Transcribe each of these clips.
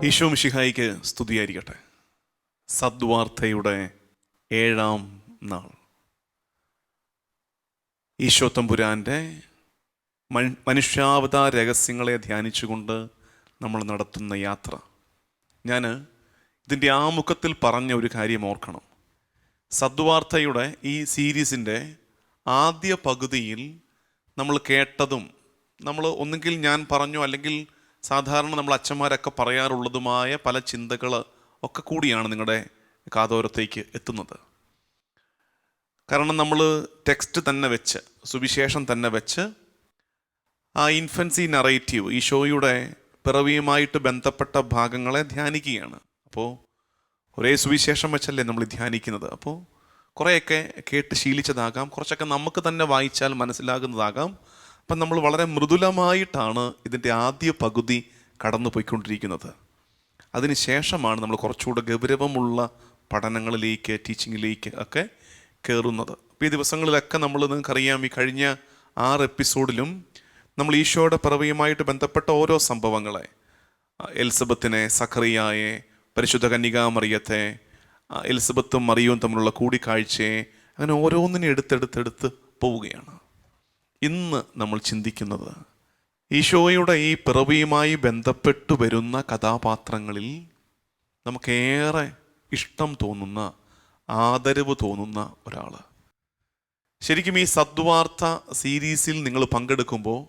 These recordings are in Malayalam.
ഈശോ മിശിഹായിക്ക് സ്തുതിയായിരിക്കട്ടെ. സദ്വാർത്തയുടെ 7-ാം നാൾ, ഈശോ തമ്പുരാൻ്റെ മനുഷ്യാവതാര രഹസ്യങ്ങളെ ധ്യാനിച്ചുകൊണ്ട് നമ്മൾ നടത്തുന്ന യാത്ര. ഞാൻ ഇതിൻ്റെ ആമുഖത്തിൽ പറഞ്ഞ ഒരു കാര്യം ഓർക്കണം. സദ്വാർത്തയുടെ ഈ സീരീസിൻ്റെ ആദ്യ പകുതിയിൽ നമ്മൾ കേട്ടതും, നമ്മൾ ഒന്നുകിൽ ഞാൻ പറഞ്ഞു അല്ലെങ്കിൽ സാധാരണ നമ്മൾ അച്ഛന്മാരൊക്കെ പറയാറുള്ളതുമായ പല ചിന്തകൾ ഒക്കെ കൂടിയാണ് നിങ്ങളുടെ കാതോരത്തേക്ക് എത്തുന്നത്. കാരണം നമ്മൾ ടെക്സ്റ്റ് തന്നെ വെച്ച്, സുവിശേഷം തന്നെ വെച്ച് ആ ഇൻഫൻസി നറേറ്റീവ്, ഈശോയുടെ പിറവിയുമായിട്ട് ബന്ധപ്പെട്ട ഭാഗങ്ങളെ ധ്യാനിക്കുകയാണ്. അപ്പോൾ ഒരേ സുവിശേഷം വെച്ചല്ലേ നമ്മൾ ധ്യാനിക്കുന്നത്. അപ്പോൾ കുറേയൊക്കെ കേട്ട് ശീലിച്ചതാകാം, കുറച്ചൊക്കെ നമുക്ക് തന്നെ വായിച്ചാൽ മനസ്സിലാകുന്നതാകാം. അപ്പം നമ്മൾ വളരെ മൃദുലമായിട്ടാണ് ഇതിൻ്റെ ആദ്യ പകുതി കടന്നു പോയിക്കൊണ്ടിരിക്കുന്നത്. അതിനുശേഷമാണ് നമ്മൾ കുറച്ചുകൂടെ ഗൗരവമുള്ള പഠനങ്ങളിലേക്ക്, ടീച്ചിങ്ങിലേക്ക് ഒക്കെ കയറുന്നത്. അപ്പോൾ ഈ ദിവസങ്ങളിലൊക്കെ നമ്മൾ, നിങ്ങൾക്കറിയാം, ഈ കഴിഞ്ഞ 6 എപ്പിസോഡിലും നമ്മൾ ഈശോയുടെ പിറവിയുമായിട്ട് ബന്ധപ്പെട്ട ഓരോ സംഭവങ്ങളെ, എലിസബത്തിനെ, സഖറിയായെ, പരിശുദ്ധ കന്യകാമറിയത്തെ, എലിസബത്തും മറിയവും തമ്മിലുള്ള കൂടിക്കാഴ്ചയെ, അങ്ങനെ ഓരോന്നിനെ എടുത്തെടുത്ത് പോവുകയാണ്. ഇന്ന് നമ്മൾ ചിന്തിക്കുന്നത് ഈശോയുടെ ഈ പിറവിയുമായി ബന്ധപ്പെട്ടു വരുന്ന കഥാപാത്രങ്ങളിൽ നമുക്കേറെ ഇഷ്ടം തോന്നുന്ന, ആദരവ് തോന്നുന്ന ഒരാൾ. ശരിക്കും ഈ സദ്വാർത്ത സീരീസിൽ നിങ്ങൾ പങ്കെടുക്കുമ്പോൾ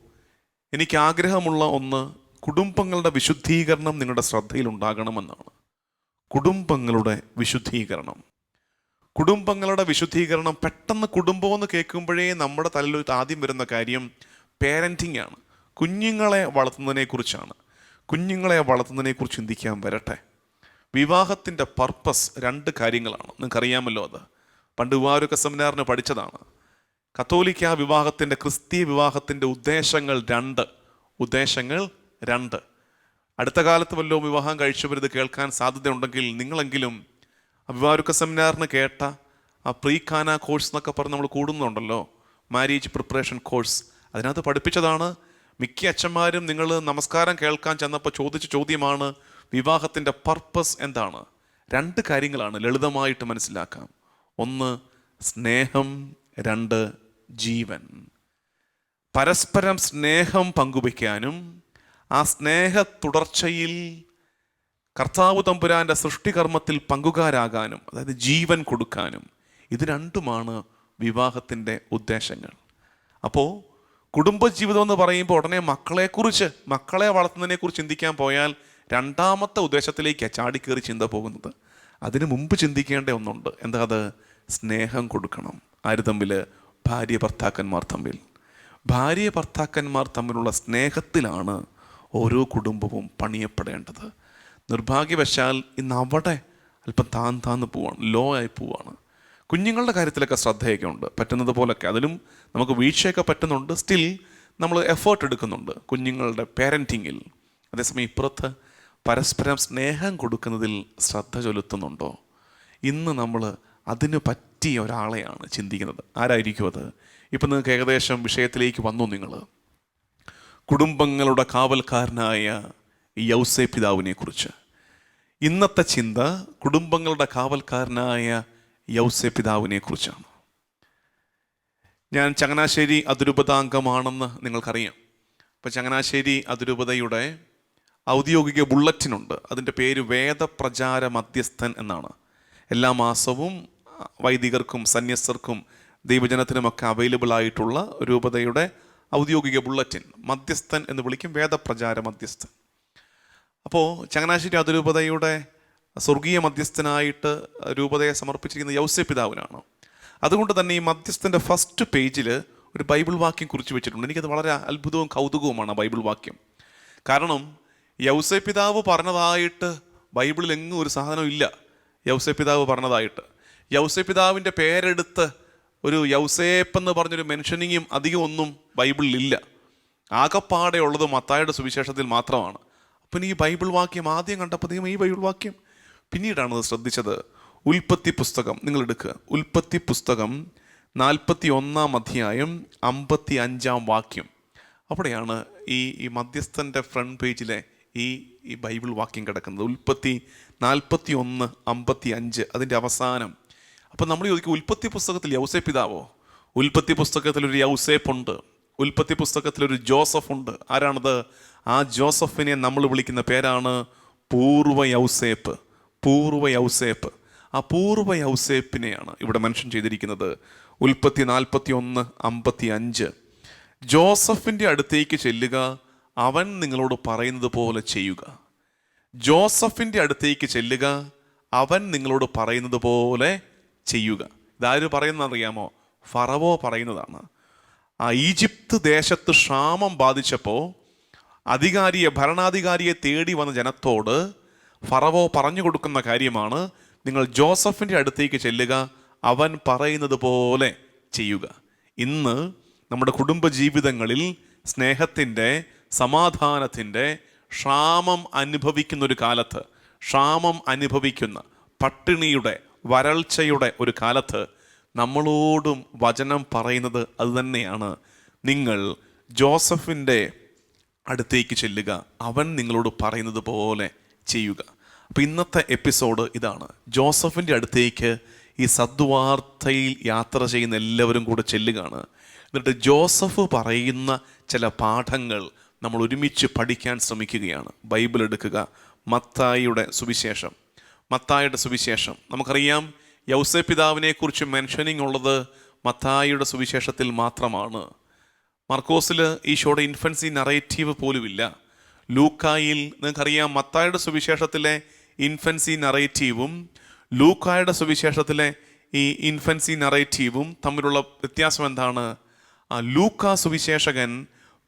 എനിക്ക് ആഗ്രഹമുള്ള ഒന്ന്, കുടുംബങ്ങളുടെ വിശുദ്ധീകരണം നിങ്ങളുടെ ശ്രദ്ധയിൽ ഉണ്ടാകണമെന്നാണ്. കുടുംബങ്ങളുടെ വിശുദ്ധീകരണം. കുടുംബങ്ങളുടെ വിശുദ്ധീകരണം. പെട്ടെന്ന് കുടുംബമെന്ന് കേൾക്കുമ്പോഴേ നമ്മുടെ തലയിൽ ആദ്യം വരുന്ന കാര്യം പേരൻറ്റിങ് ആണ്. കുഞ്ഞുങ്ങളെ വളർത്തുന്നതിനെക്കുറിച്ചാണ്. കുഞ്ഞുങ്ങളെ വളർത്തുന്നതിനെക്കുറിച്ച് ചിന്തിക്കാൻ വരട്ടെ. വിവാഹത്തിൻ്റെ പർപ്പസ് 2 കാര്യങ്ങളാണ്. നിങ്ങൾക്കറിയാമല്ലോ, അത് പണ്ട് വിവാഹമൊക്കെ സെമിനാറിന് പഠിച്ചതാണ്. കത്തോലിക്ക വിവാഹത്തിൻ്റെ, ക്രിസ്തീയ വിവാഹത്തിൻ്റെ ഉദ്ദേശങ്ങൾ 2. അടുത്ത കാലത്ത് വല്ലതും വിവാഹം കഴിച്ചവരിത് കേൾക്കാൻ സാധ്യതയുണ്ടെങ്കിൽ നിങ്ങളെങ്കിലും വിവാഹമൊക്കെ സെമിനാറിന് കേട്ട ആ പ്രീ കാന കോഴ്സ് എന്നൊക്കെ പറഞ്ഞ് നമ്മൾ കൂടുന്നുണ്ടല്ലോ, മാരേജ് പ്രിപ്പറേഷൻ കോഴ്സ്. അതിനകത്ത് പഠിപ്പിച്ചതാണ്. മിക്ക അച്ഛന്മാരും നിങ്ങൾ നമസ്കാരം കേൾക്കാൻ ചെന്നപ്പോൾ ചോദിച്ച ചോദ്യമാണ്, വിവാഹത്തിൻ്റെ പർപ്പസ് എന്താണ്? 2 കാര്യങ്ങളാണ്, ലളിതമായിട്ട് മനസ്സിലാക്കാം. 1 സ്നേഹം, 2 ജീവൻ. പരസ്പരം സ്നേഹം പങ്കുവയ്ക്കാനും ആ സ്നേഹ തുടർച്ചയിൽ കർത്താവ് തമ്പുരാൻ്റെ സൃഷ്ടികർമ്മത്തിൽ പങ്കുകാരാകാനും, അതായത് ജീവൻ കൊടുക്കാനും, ഇത് 2മാണ് വിവാഹത്തിൻ്റെ ഉദ്ദേശങ്ങൾ. അപ്പോൾ കുടുംബജീവിതം എന്ന് പറയുമ്പോൾ ഉടനെ മക്കളെ വളർത്തുന്നതിനെക്കുറിച്ച് ചിന്തിക്കാൻ പോയാൽ 2ാമത്തെ ഉദ്ദേശത്തിലേക്കാണ് ചാടിക്കേറി ചിന്ത പോകുന്നത്. അതിനു മുമ്പ് ചിന്തിക്കേണ്ട ഒന്നുണ്ട്. എന്താ അത്? സ്നേഹം കൊടുക്കണം. ആര് തമ്മിൽ? ഭാര്യ ഭർത്താക്കന്മാർ തമ്മിലുള്ള സ്നേഹത്തിലാണ് ഓരോ കുടുംബവും പണിയപ്പെടേണ്ടത്. നിർഭാഗ്യവശാൽ ഇന്ന് അവിടെ അല്പം താന്ന് പോവാണ്, ലോ ആയി പോവാണ്. കുഞ്ഞുങ്ങളുടെ കാര്യത്തിലൊക്കെ ശ്രദ്ധയൊക്കെ ഉണ്ട്, പറ്റുന്നത് പോലൊക്കെ. അതിലും നമുക്ക് വീഴ്ചയൊക്കെ പറ്റുന്നുണ്ട്. സ്റ്റിൽ നമ്മൾ എഫേർട്ട് എടുക്കുന്നുണ്ട് കുഞ്ഞുങ്ങളുടെ പേരൻറ്റിങ്ങിൽ. അതേസമയം ഇപ്പുറത്ത് പരസ്പരം സ്നേഹം കൊടുക്കുന്നതിൽ ശ്രദ്ധ ചെലുത്തുന്നുണ്ടോ? ഇന്ന് നമ്മൾ അതിന് പറ്റിയ ഒരാളെയാണ് ചിന്തിക്കുന്നത്. ആരായിരിക്കും അത്? ഇപ്പം നിങ്ങൾക്ക് ഏകദേശം വിഷയത്തിലേക്ക് വന്നു. നിങ്ങൾ കുടുംബങ്ങളുടെ കാവൽക്കാരനായ യൗസേ പിതാവിനെ കുറിച്ച്. ഇന്നത്തെ ചിന്ത കുടുംബങ്ങളുടെ കാവൽക്കാരനായ യൗസേ പിതാവിനെ കുറിച്ചാണ്. ഞാൻ ചങ്ങനാശ്ശേരി അതിരൂപതാംഗമാണെന്ന് നിങ്ങൾക്കറിയാം. അപ്പോൾ ചങ്ങനാശ്ശേരി അതിരൂപതയുടെ ഔദ്യോഗിക ബുള്ളറ്റിനുണ്ട്. അതിൻ്റെ പേര് വേദപ്രചാര മധ്യസ്ഥൻ എന്നാണ്. എല്ലാ മാസവും വൈദികർക്കും സന്യസ്തർക്കും ദൈവജനത്തിനുമൊക്കെ അവൈലബിൾ ആയിട്ടുള്ള രൂപതയുടെ ഔദ്യോഗിക ബുള്ളറ്റിൻ. മധ്യസ്ഥൻ എന്ന് വിളിക്കും, വേദപ്രചാര മധ്യസ്ഥൻ. അപ്പോൾ ചങ്ങനാശ്ശേരി അതിരൂപതയുടെ സ്വർഗീയ മധ്യസ്ഥനായിട്ട് രൂപതയെ സമർപ്പിച്ചിരിക്കുന്ന യൗസേ പിതാവിനാണ്. അതുകൊണ്ട് തന്നെ ഈ മധ്യസ്ഥൻ്റെ ഫസ്റ്റ് പേജിൽ ഒരു ബൈബിൾ വാക്യം കുറിച്ച് വെച്ചിട്ടുണ്ട്. എനിക്കത് വളരെ അത്ഭുതവും കൗതുകവുമാണ് ബൈബിൾ വാക്യം. കാരണം യൗസേ പിതാവ് പറഞ്ഞതായിട്ട് ബൈബിളിൽ എങ്ങും ഒരു സാധനം ഇല്ല. യൗസേ പിതാവ് പറഞ്ഞതായിട്ട് യൗസേ പിതാവിൻ്റെ പേരെടുത്ത് ഒരു യൗസേപ്പെന്ന് പറഞ്ഞൊരു മെൻഷനിങ്ങും അധികം ഒന്നും ബൈബിളിലില്ല. ആകപ്പാടെ ഉള്ളത് മത്തായിയുടെ സുവിശേഷത്തിൽ മാത്രമാണ്. അപ്പം ഈ ബൈബിൾ വാക്യം ആദ്യം കണ്ടപ്പോൾ ഈ ബൈബിൾ വാക്യം പിന്നീടാണ് അത് ശ്രദ്ധിച്ചത്. ഉൽപ്പത്തി പുസ്തകം നിങ്ങൾ എടുക്കുക. ഉൽപ്പത്തി പുസ്തകം 41-ാം അധ്യായം 55-ാം വാക്യം. അവിടെയാണ് ഈ മധ്യസ്ഥൻ്റെ ഫ്രണ്ട് പേജിലെ ഈ ഈ ബൈബിൾ വാക്യം കിടക്കുന്നത്. ഉൽപ്പത്തി 41:55 അതിൻ്റെ അവസാനം. അപ്പം നമ്മൾ ചോദിക്കും, ഉൽപ്പത്തി പുസ്തകത്തിൽ യൗസേപ്പ് പിതാവോ? ഉൽപ്പത്തി പുസ്തകത്തിലൊരു യൗസേപ്പുണ്ട്, ഉൽപ്പത്തി പുസ്തകത്തിലൊരു ജോസഫ് ഉണ്ട്. ആരാണത്? ആ ജോസഫിനെ നമ്മൾ വിളിക്കുന്ന പേരാണ് പൂർവ്വ യൗസേപ്പ്. പൂർവ്വ യൗസേപ്പ്. ആ പൂർവ്വ യൗസേപ്പിനെയാണ് ഇവിടെ മെൻഷൻ ചെയ്തിരിക്കുന്നത്. ഉൽപ്പത്തി 41:55. ജോസഫിൻ്റെ അടുത്തേക്ക് ചെല്ലുക, അവൻ നിങ്ങളോട് പറയുന്നത് പോലെ ചെയ്യുക. ജോസഫിൻ്റെ അടുത്തേക്ക് ചെല്ലുക, അവൻ നിങ്ങളോട് പറയുന്നത് പോലെ ചെയ്യുക. ഇതാര് പറയുന്നതെന്നറിയാമോ? ഫറവോ പറയുന്നതാണ്. ആ ഈജിപ്ത് ദേശത്ത് ക്ഷാമം ബാധിച്ചപ്പോൾ ഭരണാധികാരിയെ തേടി വന്ന ജനത്തോട് ഫറവോ പറഞ്ഞു കൊടുക്കുന്ന കാര്യമാണ്, നിങ്ങൾ ജോസഫിൻ്റെ അടുത്തേക്ക് ചെല്ലുക, അവൻ പറയുന്നത് പോലെ ചെയ്യുക. ഇന്ന് നമ്മുടെ കുടുംബജീവിതങ്ങളിൽ സ്നേഹത്തിൻ്റെ, സമാധാനത്തിൻ്റെ ക്ഷാമം അനുഭവിക്കുന്ന ഒരു കാലത്ത്, ക്ഷാമം അനുഭവിക്കുന്ന പട്ടിണിയുടെ, വരൾച്ചയുടെ ഒരു കാലത്ത് നമ്മളോടും വചനം പറയുന്നത് അതുതന്നെയാണ്. നിങ്ങൾ ജോസഫിൻ്റെ അടുത്തേക്ക് ചെല്ലുക, അവൻ നിങ്ങളോട് പറയുന്നത് പോലെ ചെയ്യുക. അപ്പോൾ ഇന്നത്തെ എപ്പിസോഡ് ഇതാണ്. ജോസഫിൻ്റെ അടുത്തേക്ക് ഈ സദ്വാർത്തയിൽ യാത്ര ചെയ്യുന്ന എല്ലാവരും കൂടെ ചെല്ലുകയാണ്. എന്നിട്ട് ജോസഫ് പറയുന്ന ചില പാഠങ്ങൾ നമ്മൾ ഒരുമിച്ച് പഠിക്കാൻ ശ്രമിക്കുകയാണ്. ബൈബിൾ എടുക്കുക. മത്തായിയുടെ സുവിശേഷം. മത്തായിയുടെ സുവിശേഷം നമുക്കറിയാം, യൗസേപ്പ് പിതാവിനെ കുറിച്ച് മെൻഷനിങ് ഉള്ളത് മത്തായിയുടെ സുവിശേഷത്തിൽ മാത്രമാണ്. മർക്കോസിൽ ഈശോയുടെ ഇൻഫൻസി നറേറ്റീവ് പോലുമില്ല. ലൂക്കായിൽ നിങ്ങൾക്കറിയാം, മത്തായിയുടെ സുവിശേഷത്തിലെ ഇൻഫൻസി നറേറ്റീവും ലൂക്കായുടെ സുവിശേഷത്തിലെ ഈ ഇൻഫൻസി നറേറ്റീവും തമ്മിലുള്ള വ്യത്യാസം എന്താണ്? ലൂക്കാ സുവിശേഷകൻ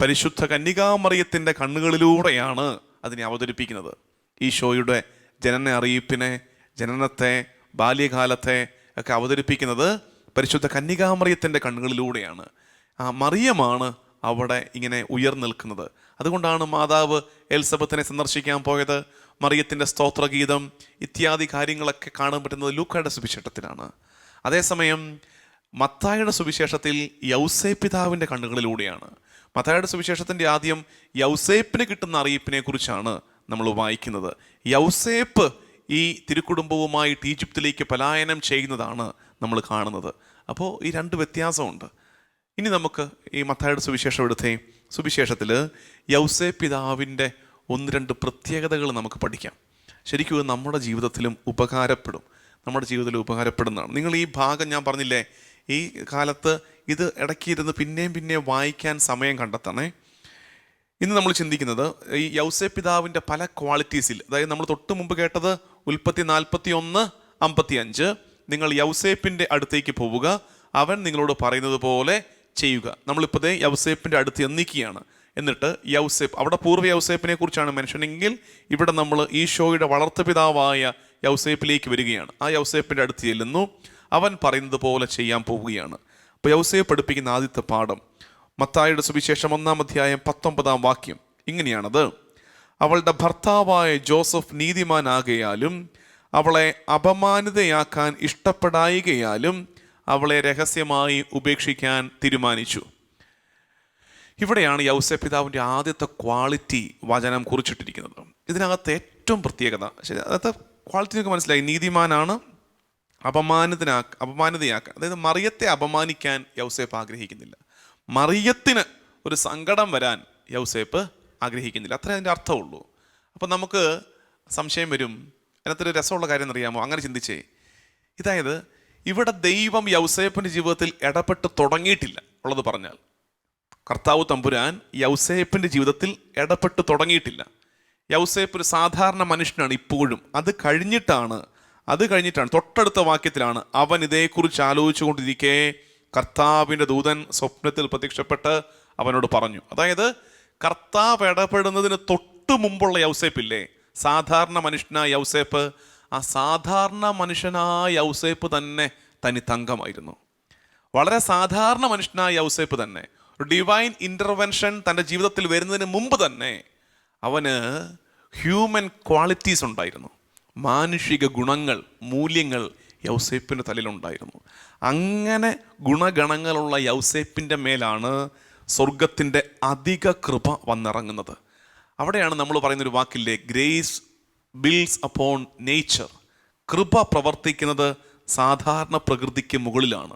പരിശുദ്ധ കന്യകാമറിയത്തിൻ്റെ കണ്ണുകളിലൂടെയാണ് അതിനെ അവതരിപ്പിക്കുന്നത്. ഈശോയുടെ ജനന അറിയിപ്പിനെ, ജനനത്തെ, ബാല്യകാലത്തെ ഒക്കെ അവതരിപ്പിക്കുന്നത് പരിശുദ്ധ കന്യകാമറിയത്തിൻ്റെ കണ്ണുകളിലൂടെയാണ്. മറിയമാണ് അവിടെ ഇങ്ങനെ ഉയർന്നിൽക്കുന്നത്. അതുകൊണ്ടാണ് മാതാവ് എലിസബത്തിനെ സന്ദർശിക്കാൻ പോയത്. മറിയത്തിൻ്റെ സ്തോത്രഗീതം ഇത്യാദി കാര്യങ്ങളൊക്കെ കാണാൻ പറ്റുന്നത് ലൂക്കായുടെ സുവിശേഷത്തിലാണ്. അതേസമയം മത്തായിയുടെ സുവിശേഷത്തിൽ യൗസേപ്പ് പിതാവിൻ്റെ കണ്ണുകളിലൂടെയാണ്. മത്തായിയുടെ സുവിശേഷത്തിൻ്റെ ആദ്യം യൗസേപ്പിന് കിട്ടുന്ന അറിയിപ്പിനെ കുറിച്ചാണ് നമ്മൾ വായിക്കുന്നത്. യൗസേപ്പ് ഈ തിരുക്കുടുംബവുമായിട്ട് ഈജിപ്തിലേക്ക് പലായനം ചെയ്യുന്നതാണ് നമ്മൾ കാണുന്നത്. അപ്പോൾ ഈ രണ്ട് വ്യത്യാസമുണ്ട്. ഇനി നമുക്ക് ഈ മത്തായിയുടെ സുവിശേഷം എടുത്തേ. സുവിശേഷത്തിൽ യൗസേപ്പ് പിതാവിൻ്റെ 1-2 പ്രത്യേകതകൾ നമുക്ക് പഠിക്കാം. ശരിക്കും ഇത് നമ്മുടെ ജീവിതത്തിലും ഉപകാരപ്പെടും. നമ്മുടെ ജീവിതത്തിൽ ഉപകാരപ്പെടുന്നതാണ്. നിങ്ങൾ ഈ ഭാഗം ഞാൻ പറഞ്ഞില്ലേ, ഈ കാലത്ത് ഇത് ഇടയ്ക്കിരുന്ന് പിന്നെയും വായിക്കാൻ സമയം കണ്ടെത്തണേ. ഇന്ന് നമ്മൾ ചിന്തിക്കുന്നത് ഈ യൗസേപ്പ് പിതാവിൻ്റെ പല ക്വാളിറ്റീസിൽ, അതായത് നമ്മൾ തൊട്ട് മുമ്പ് കേട്ടത് ഉൽപ്പത്തി 41:55, നിങ്ങൾ യൗസേപ്പിൻ്റെ അടുത്തേക്ക് പോവുക, അവൻ നിങ്ങളോട് പറയുന്നത് പോലെ ചെയ്യുക. നമ്മളിപ്പോൾ യൗസേപ്പിൻ്റെ അടുത്ത് എത്തിക്കുകയാണ്. എന്നിട്ട് യൗസേപ്പ്, അവിടെ പൂർവ്വ യൗസേപ്പിനെ കുറിച്ചാണ് മെൻഷനെങ്കിൽ, ഇവിടെ നമ്മൾ ഈശോയുടെ വളർത്തുപിതാവായ യൗസേപ്പിലേക്ക് വരികയാണ്. ആ യൗസേപ്പിൻ്റെ അടുത്ത് ചെല്ലുന്നു, അവൻ പറയുന്നത് പോലെ ചെയ്യാൻ പോവുകയാണ്. അപ്പോൾ യൗസേപ്പ് പഠിപ്പിക്കുന്ന ആദ്യത്തെ പാഠം മത്തായിയുടെ സുവിശേഷം 1:19 ഇങ്ങനെയാണത്: അവളുടെ ഭർത്താവായ ജോസഫ് നീതിമാനാകയാലും അവളെ അപമാനിതയാക്കാൻ ഇഷ്ടപ്പെടായികയാലും അവളെ രഹസ്യമായി ഉപേക്ഷിക്കാൻ തീരുമാനിച്ചു. ഇവിടെയാണ് യൗസേപ്പ് പിതാവിൻ്റെ ആദ്യത്തെ ക്വാളിറ്റി വചനം കുറിച്ചിട്ടിരിക്കുന്നത്. ഇതിനകത്ത് ഏറ്റവും പ്രത്യേകത, ശരി, അകത്തെ ക്വാളിറ്റി നിങ്ങൾക്ക് മനസ്സിലായി. നീതിമാനാണ്, അപമാനിതയാക്കാൻ, അതായത് മറിയത്തെ അപമാനിക്കാൻ യൗസേപ്പ് ആഗ്രഹിക്കുന്നില്ല. മറിയത്തിന് ഒരു സങ്കടം വരാൻ യൗസേപ്പ് ആഗ്രഹിക്കുന്നില്ല. അത്രേ അതിൻ്റെ അർത്ഥമുള്ളൂ. അപ്പം നമുക്ക് സംശയം വരും, അതിനകത്തൊരു രസമുള്ള കാര്യം എന്നറിയാമോ? അങ്ങനെ ചിന്തിച്ചേ. ഇതായത് ഇവിടെ ദൈവം യൗസേപ്പിൻ്റെ ജീവിതത്തിൽ ഇടപെട്ട് തുടങ്ങിയിട്ടില്ല. ഉള്ളത് പറഞ്ഞാൽ കർത്താവ് തമ്പുരാൻ യൗസേപ്പിൻ്റെ ജീവിതത്തിൽ ഇടപെട്ട് തുടങ്ങിയിട്ടില്ല. യൗസേപ്പ് ഒരു സാധാരണ മനുഷ്യനാണ് ഇപ്പോഴും. അത് കഴിഞ്ഞിട്ടാണ് തൊട്ടടുത്ത വാക്യത്തിലാണ്, അവൻ ഇതേക്കുറിച്ച് ആലോചിച്ചു കൊണ്ടിരിക്കെ കർത്താവിൻ്റെ ദൂതൻ സ്വപ്നത്തിൽ പ്രത്യക്ഷപ്പെട്ട് അവനോട് പറഞ്ഞു. അതായത് കർത്താവ് ഇടപെടുന്നതിന് തൊട്ട് മുമ്പുള്ള യൗസേപ്പില്ലേ, സാധാരണ മനുഷ്യനായ യൗസേപ്പ്, ആ സാധാരണ മനുഷ്യനായ യൗസേപ്പ് തന്നെ തനി തങ്കമായിരുന്നു. വളരെ സാധാരണ മനുഷ്യനായ യൗസേപ്പ് തന്നെ ഒരു ഡിവൈൻ ഇൻ്റർവെൻഷൻ തൻ്റെ ജീവിതത്തിൽ വരുന്നതിന് മുമ്പ് തന്നെ അവന് ഹ്യൂമൻ ക്വാളിറ്റീസ് ഉണ്ടായിരുന്നു. മാനുഷിക ഗുണങ്ങൾ, മൂല്യങ്ങൾ യൗസേപ്പിൻ്റെ തലയിലുണ്ടായിരുന്നു. അങ്ങനെ ഗുണഗണങ്ങളുള്ള യൗസേപ്പിൻ്റെ മേലാണ് സ്വർഗത്തിൻ്റെ അധിക കൃപ വന്നിറങ്ങുന്നത്. അവിടെയാണ് നമ്മൾ പറയുന്നൊരു വാക്കില്ലേ, ഗ്രേസ് ബിൽഡ്സ് അപ്പോൺ നേച്ചർ. കൃപ പ്രവർത്തിക്കുന്നത് സാധാരണ പ്രകൃതിക്ക് മുകളിലാണ്.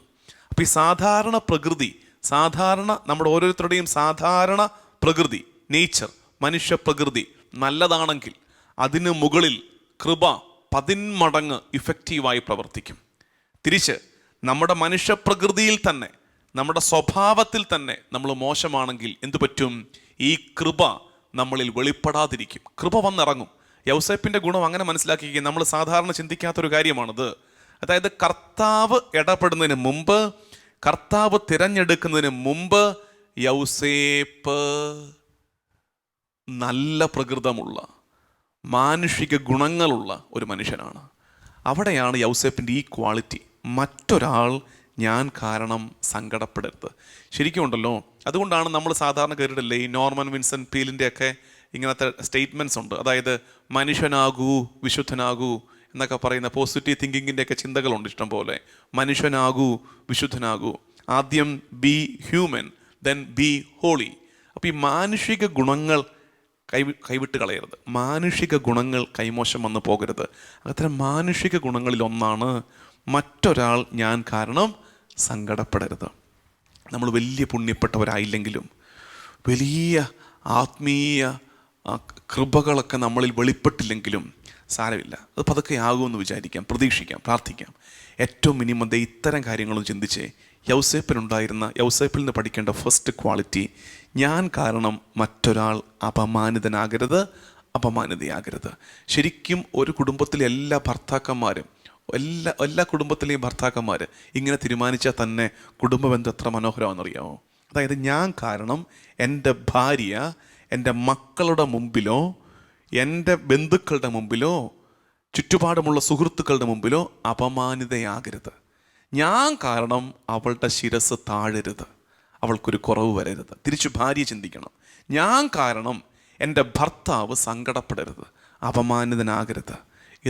അപ്പം ഈ സാധാരണ പ്രകൃതി, സാധാരണ നമ്മുടെ ഓരോരുത്തരുടെയും സാധാരണ പ്രകൃതി, നേച്ചർ, മനുഷ്യ പ്രകൃതി നല്ലതാണെങ്കിൽ അതിന് മുകളിൽ കൃപ 10 മടങ്ങ് ഇഫക്റ്റീവായി പ്രവർത്തിക്കും. തിരിച്ച് നമ്മുടെ മനുഷ്യപ്രകൃതിയിൽ തന്നെ, നമ്മുടെ സ്വഭാവത്തിൽ തന്നെ നമ്മൾ മോശമാണെങ്കിൽ എന്തു പറ്റും? ഈ കൃപ നമ്മളിൽ വെളിപ്പെടാതിരിക്കും. കൃപ വന്നിറങ്ങും. യൗസേപ്പിൻ്റെ ഗുണം അങ്ങനെ മനസ്സിലാക്കിയിരിക്കുക. നമ്മൾ സാധാരണ ചിന്തിക്കാത്തൊരു കാര്യമാണിത്. അതായത് കർത്താവ് ഇടപെടുന്നതിന് മുമ്പ്, കർത്താവ് തിരഞ്ഞെടുക്കുന്നതിന് മുമ്പ് യൗസേപ്പ് നല്ല പ്രകൃതമുള്ള, മാനുഷിക ഗുണങ്ങളുള്ള ഒരു മനുഷ്യനാണ്. അവിടെയാണ് യൗസേപ്പിൻ്റെ ഈ ക്വാളിറ്റി. മറ്റൊരാൾ ഞാൻ കാരണം സങ്കടപ്പെടരുത്. ശരിക്കും ഉണ്ടല്ലോ, അതുകൊണ്ടാണ് നമ്മൾ സാധാരണ കേട്ടിട്ടില്ലേ ഈ നോർമൻ വിൻസെൻ്റ് പീലിൻ്റെ ഒക്കെ ഇങ്ങനത്തെ സ്റ്റേറ്റ്മെൻറ്റ്സ് ഉണ്ട്. അതായത് മനുഷ്യനാകൂ വിശുദ്ധനാകൂ എന്നൊക്കെ പറയുന്ന പോസിറ്റീവ് തിങ്കിങ്ങിൻ്റെ ഒക്കെ ചിന്തകളുണ്ട് ഇഷ്ടം പോലെ. മനുഷ്യനാകൂ വിശുദ്ധനാകൂ, ആദ്യം be human then be holy. അപ്പോൾ ഈ മാനുഷിക ഗുണങ്ങൾ കൈവിട്ട് കളയരുത്. മാനുഷിക ഗുണങ്ങൾ കൈമോശം വന്ന് പോകരുത്. അത്തരം മാനുഷിക ഗുണങ്ങളിൽ ഒന്നാണ് മറ്റൊരാൾ ഞാൻ കാരണം സങ്കടപ്പെടരുത്. നമ്മൾ വലിയ പുണ്യപ്പെട്ടവരായില്ലെങ്കിലും, വലിയ ആത്മീയ കൃപകളൊക്കെ നമ്മളിൽ വെളിപ്പെട്ടില്ലെങ്കിലും സാരമില്ല, അത് പതുക്കെ ആകുമെന്ന് വിചാരിക്കാം, പ്രതീക്ഷിക്കാം, പ്രാർത്ഥിക്കാം. ഏറ്റവും മിനിമം ഇത്തരം കാര്യങ്ങളും ചിന്തിച്ചേ. യൗസേപ്പിൽ നിന്ന് പഠിക്കേണ്ട ഫസ്റ്റ് ക്വാളിറ്റി, ഞാൻ കാരണം മറ്റൊരാൾ അപമാനിതനാകരുത്, അപമാനിതയാകരുത്. ശരിക്കും ഒരു കുടുംബത്തിലെ എല്ലാ ഭർത്താക്കന്മാരും, എല്ലാ കുടുംബത്തിലെയും ഭർത്താക്കന്മാർ ഇങ്ങനെ തീരുമാനിച്ചാൽ തന്നെ കുടുംബബന്ധം എത്ര മനോഹരമാണെന്നറിയാമോ? അതായത് ഞാൻ കാരണം എൻ്റെ ഭാര്യ എൻ്റെ മക്കളുടെ മുമ്പിലോ, എൻ്റെ ബന്ധുക്കളുടെ മുമ്പിലോ, ചുറ്റുപാടുമുള്ള സുഹൃത്തുക്കളുടെ മുമ്പിലോ അപമാനിതയാകരുത്. ഞാൻ കാരണം അവളുടെ ശിരസ് താഴരുത്, അവൾക്കൊരു കുറവ് വരരുത്. തിരിച്ചു ഭാര്യ ചിന്തിക്കണം, ഞാൻ കാരണം എൻ്റെ ഭർത്താവ് സങ്കടപ്പെടരുത്, അപമാനിതനാകരുത്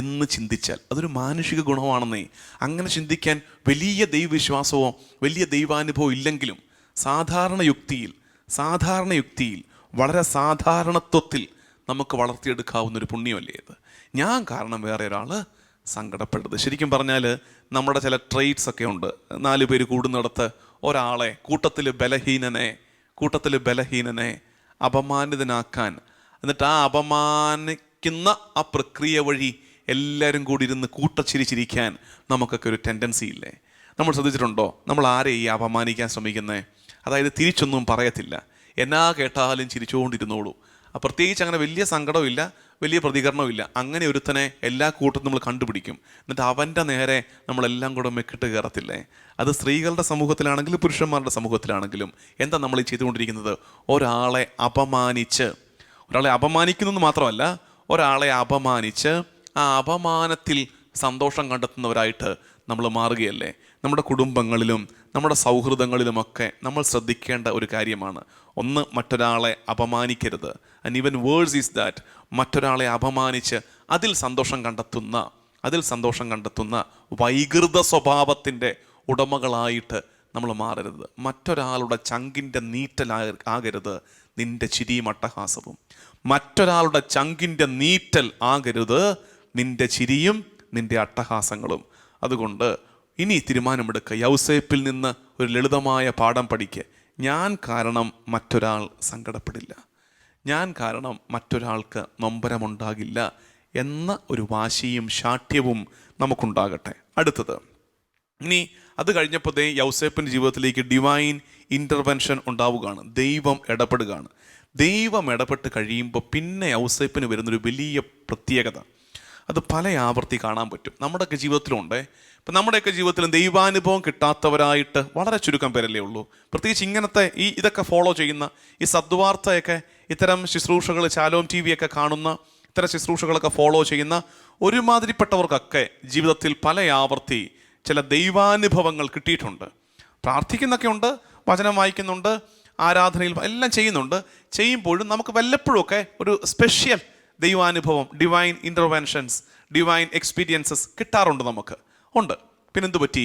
എന്ന് ചിന്തിച്ചാൽ അതൊരു മാനുഷിക ഗുണമാണെന്നേ. അങ്ങനെ ചിന്തിക്കാൻ വലിയ ദൈവവിശ്വാസമോ വലിയ ദൈവാനുഭവം ഇല്ലെങ്കിലും സാധാരണ യുക്തിയിൽ വളരെ സാധാരണത്വത്തിൽ നമുക്ക് വളർത്തിയെടുക്കാവുന്നൊരു പുണ്യമല്ലേ ഇത്? ഞാൻ കാരണം വേറെ ഒരാൾ സങ്കടപ്പെടരുത്. ശരിക്കും പറഞ്ഞാൽ നമ്മുടെ ചില ട്രെയ്റ്റ്സ് ഒക്കെ ഉണ്ട്. 4 പേര് കൂടുന്നിടത്ത് ഒരാളെ കൂട്ടത്തിൽ ബലഹീനനെ അപമാനിതനാക്കാൻ, എന്നിട്ട് ആ അപമാനിക്കുന്ന ആ പ്രക്രിയ വഴി എല്ലാവരും കൂടി ഇരുന്ന് കൂട്ടച്ചിരിച്ചിരിക്കാൻ നമുക്കൊക്കെ ഒരു ടെൻഡൻസി ഇല്ലേ? നമ്മൾ ശ്രദ്ധിച്ചിട്ടുണ്ടോ? നമ്മൾ ആരെ ഈ അപമാനിക്കാൻ ശ്രമിക്കുന്നത്? അതായത് തിരിച്ചൊന്നും പറയത്തില്ല, എന്നാ കേട്ടാലും ചിരിച്ചുകൊണ്ടിരുന്നോളൂ. പ്രത്യേകിച്ച് അങ്ങനെ വലിയ സങ്കടമില്ല, വലിയ പ്രതികരണമില്ല. അങ്ങനെ ഒരുത്തനെ എല്ലാ കൂട്ടത്തും നമ്മൾ കണ്ടുപിടിക്കും. എന്നിട്ട് അവൻ്റെ നേരെ നമ്മളെല്ലാം കൂടെ മെക്കിട്ട് കയറത്തില്ലേ? അത് സ്ത്രീകളുടെ സമൂഹത്തിലാണെങ്കിലും പുരുഷന്മാരുടെ സമൂഹത്തിലാണെങ്കിലും എന്താ നമ്മൾ ഈ ചെയ്തുകൊണ്ടിരിക്കുന്നത്? ഒരാളെ അപമാനിക്കുന്നത് മാത്രമല്ല, ഒരാളെ അപമാനിച്ച് ആ അപമാനത്തിൽ സന്തോഷം കണ്ടെത്തുന്നവരായിട്ട് നമ്മൾ മാറുകയല്ലേ? നമ്മുടെ കുടുംബങ്ങളിലും നമ്മുടെ സൗഹൃദങ്ങളിലുമൊക്കെ നമ്മൾ ശ്രദ്ധിക്കേണ്ട ഒരു കാര്യമാണ്. ഒന്ന്, മറ്റൊരാളെ അപമാനിക്കരുത്. And even worse is that, മറ്റൊരാളെ അപമാനിച്ച് അതിൽ സന്തോഷം കണ്ടെത്തുന്ന വൈകൃത സ്വഭാവത്തിൻ്റെ ഉടമകളായിട്ട് നമ്മൾ മാറരുത്. മറ്റൊരാളുടെ ചങ്കിൻ്റെ നീറ്റലാകരുത് നിന്റെ ചിരിയും അട്ടഹാസവും. മറ്റൊരാളുടെ ചങ്കിൻ്റെ നീറ്റൽ ആകരുത് നിന്റെ ചിരിയും നിന്റെ അട്ടഹാസങ്ങളും. അതുകൊണ്ട് ഇനി തീരുമാനമെടുക്കുക. യൗസേപ്പിൽ നിന്ന് ഒരു ലളിതമായ പാഠം പഠിക്കുക. ഞാൻ കാരണം മറ്റൊരാൾ സങ്കടപ്പെടില്ല, ഞാൻ കാരണം മറ്റൊരാൾക്ക് നൊമ്പരമുണ്ടാകില്ല എന്ന ഒരു വാശിയും ശാഠ്യവും നമുക്കുണ്ടാകട്ടെ. അടുത്തത്, ഇനി അത് കഴിഞ്ഞപ്പോൾ യൗസേപ്പിൻ്റെ ജീവിതത്തിലേക്ക് ഡിവൈൻ ഇൻ്റർവെൻഷൻ ഉണ്ടാവുകയാണ്. ദൈവം ഇടപെടുകയാണ്. ദൈവം ഇടപെട്ട് കഴിയുമ്പോൾ പിന്നെ യൗസേപ്പിന് വരുന്നൊരു വലിയ പ്രത്യേകത, അത് പല ആവർത്തി കാണാൻ പറ്റും. നമ്മുടെയൊക്കെ ജീവിതത്തിലുണ്ട്. ഇപ്പം നമ്മുടെയൊക്കെ ജീവിതത്തിലും ദൈവാനുഭവം കിട്ടാത്തവരായിട്ട് വളരെ ചുരുക്കം പേരല്ലേ ഉള്ളൂ. പ്രത്യേകിച്ച് ഇങ്ങനത്തെ ഇതൊക്കെ ഫോളോ ചെയ്യുന്ന ഈ സദ്വാർത്തയൊക്കെ, ഇത്തരം ശുശ്രൂഷകൾ, ശാലോം TV ഒക്കെ കാണുന്ന ഇത്തരം ശുശ്രൂഷകളൊക്കെ ഫോളോ ചെയ്യുന്ന ഒരുമാതിരിപ്പെട്ടവർക്കൊക്കെ ജീവിതത്തിൽ പല ആവർത്തി ചില ദൈവാനുഭവങ്ങൾ കിട്ടിയിട്ടുണ്ട്. പ്രാർത്ഥിക്കുന്നൊക്കെ ഉണ്ട്, വചനം വായിക്കുന്നുണ്ട്, ആരാധനയിൽ എല്ലാം ചെയ്യുമ്പോഴും നമുക്ക് വല്ലപ്പോഴുമൊക്കെ ഒരു സ്പെഷ്യൽ ദൈവാനുഭവം, ഡിവൈൻ ഇൻ്റർവെൻഷൻസ്, ഡിവൈൻ എക്സ്പീരിയൻസസ് കിട്ടാറുണ്ട്. നമുക്ക് ഉണ്ട്. പിന്നെന്തു പറ്റി?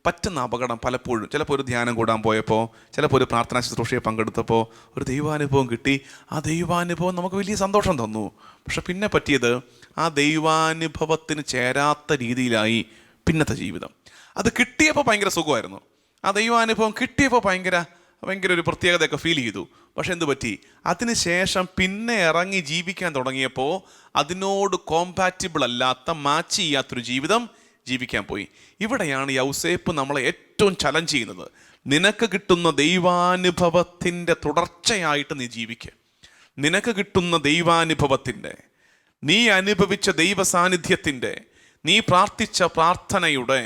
പറ്റുന്ന അപകടം പലപ്പോഴും, ചിലപ്പോൾ ഒരു ധ്യാനം കൂടാൻ പോയപ്പോൾ, ചിലപ്പോൾ ഒരു പ്രാർത്ഥനാ ശുശ്രൂഷയെ പങ്കെടുത്തപ്പോൾ ഒരു ദൈവാനുഭവം കിട്ടി. ആ ദൈവാനുഭവം നമുക്ക് വലിയ സന്തോഷം തന്നു. പക്ഷെ പിന്നെ പറ്റിയത് ആ ദൈവാനുഭവത്തിന് ചേരാത്ത രീതിയിലായി പിന്നത്തെ ജീവിതം. അത് കിട്ടിയപ്പോൾ ഭയങ്കര സുഖമായിരുന്നു, ആ ദൈവാനുഭവം കിട്ടിയപ്പോൾ ഭയങ്കര ഒരു പ്രത്യേകതയൊക്കെ ഫീൽ ചെയ്തു. പക്ഷെ എന്ത് പറ്റി? അതിനുശേഷം പിന്നെ ഇറങ്ങി ജീവിക്കാൻ തുടങ്ങിയപ്പോൾ അതിനോട് കോമ്പാറ്റിബിൾ അല്ലാത്ത, മാച്ച് ചെയ്യാത്തൊരു ജീവിതം ജീവിക്കാൻ പോയി. ഇവിടെയാണ് യൗസേപ്പ് നമ്മളെ ഏറ്റവും ചലഞ്ച് ചെയ്യുന്നത്. നിനക്ക് കിട്ടുന്ന ദൈവാനുഭവത്തിൻ്റെ തുടർച്ചയായിട്ട് നീ ജീവിക്കുക. നിനക്ക് കിട്ടുന്ന ദൈവാനുഭവത്തിൻ്റെ, നീ അനുഭവിച്ച ദൈവ സാന്നിധ്യത്തിൻ്റെ, നീ പ്രാർത്ഥിച്ച പ്രാർത്ഥനയുടെ,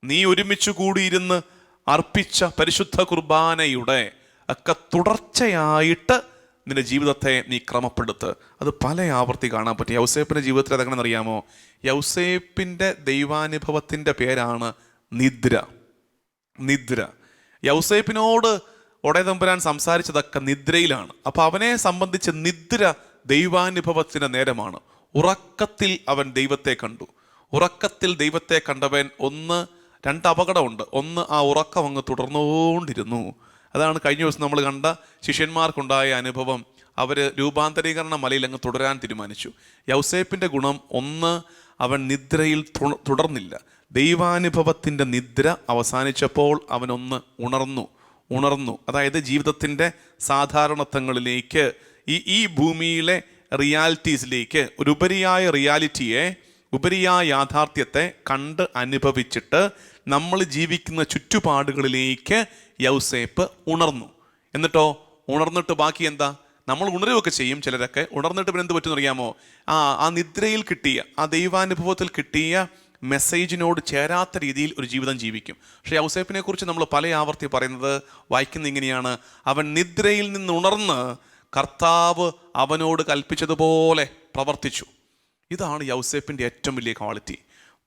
നീ ഒരുമിച്ച് കൂടിയിരുന്ന് അർപ്പിച്ച പരിശുദ്ധ കുർബാനയുടെ ഒക്കെ തുടർച്ചയായിട്ട് നിന്റെ ജീവിതത്തെ നീ ക്രമപ്പെടുത്ത്. അത് പല ആവർത്തി കാണാൻ പറ്റും. യൗസേപ്പിൻ്റെ ജീവിതത്തിൽ അതെങ്ങനെ അറിയാമോ? യൗസേപ്പിൻ്റെ ദൈവാനുഭവത്തിൻ്റെ പേരാണ് നിദ്ര. നിദ്ര. യൗസേപ്പിനോട് ഒടയതമ്പുരാൻ സംസാരിച്ചതൊക്കെ നിദ്രയിലാണ്. അപ്പോൾ അവനെ സംബന്ധിച്ച് നിദ്ര ദൈവാനുഭവത്തിൻ്റെ നേരമാണ്. ഉറക്കത്തിൽ അവൻ ദൈവത്തെ കണ്ടു. ഉറക്കത്തിൽ ദൈവത്തെ കണ്ടവൻ രണ്ട് അപകടമുണ്ട്. ഒന്ന്, ആ ഉറക്കം അങ്ങ് തുടർന്നുകൊണ്ടിരുന്നു. അതാണ് കഴിഞ്ഞ ദിവസം നമ്മൾ കണ്ട ശിഷ്യന്മാർക്കുണ്ടായ അനുഭവം. അവർ രൂപാന്തരീകരണ മലയിൽ അങ്ങ് തുടരാൻ തീരുമാനിച്ചു. യൗസേപ്പിൻ്റെ ഗുണം ഒന്ന്, അവൻ നിദ്രയിൽ തുടർന്നില്ല. ദൈവാനുഭവത്തിൻ്റെ നിദ്ര അവസാനിച്ചപ്പോൾ അവനൊന്ന് ഉണർന്നു. അതായത് ജീവിതത്തിൻ്റെ സാധാരണത്വങ്ങളിലേക്ക്, ഈ ഭൂമിയിലെ റിയാലിറ്റീസിലേക്ക്, ഒരു ഉപരിയായ റിയാലിറ്റിയെ, ഉപരിയായ യാഥാർത്ഥ്യത്തെ കണ്ട് അനുഭവിച്ചിട്ട് നമ്മൾ ജീവിക്കുന്ന ചുറ്റുപാടുകളിലേക്ക് യൗസേപ്പ് ഉണർന്നു. എന്നിട്ടോ ഉണർന്നിട്ട് ബാക്കി എന്താ? നമ്മൾ ഉണരുകയൊക്കെ ചെയ്യും ചിലരൊക്കെ. ഉണർന്നിട്ട് പിന്നെ എന്ത് പറ്റുമെന്ന് അറിയാമോ? ആ നിദ്രയിൽ കിട്ടിയ, ആ ദൈവാനുഭവത്തിൽ കിട്ടിയ മെസ്സേജിനോട് ചേരാത്ത രീതിയിൽ ഒരു ജീവിതം ജീവിക്കും. പക്ഷേ യൗസേപ്പിനെ കുറിച്ച് നമ്മൾ പല ആവർത്തി പറയുന്നത്, വായിക്കുന്ന ഇങ്ങനെയാണ്: അവൻ നിദ്രയിൽ നിന്ന് ഉണർന്ന് കർത്താവ് അവനോട് കൽപ്പിച്ചതുപോലെ പ്രവർത്തിച്ചു. ഇതാണ് യൗസേപ്പിൻ്റെ ഏറ്റവും വലിയ ക്വാളിറ്റി.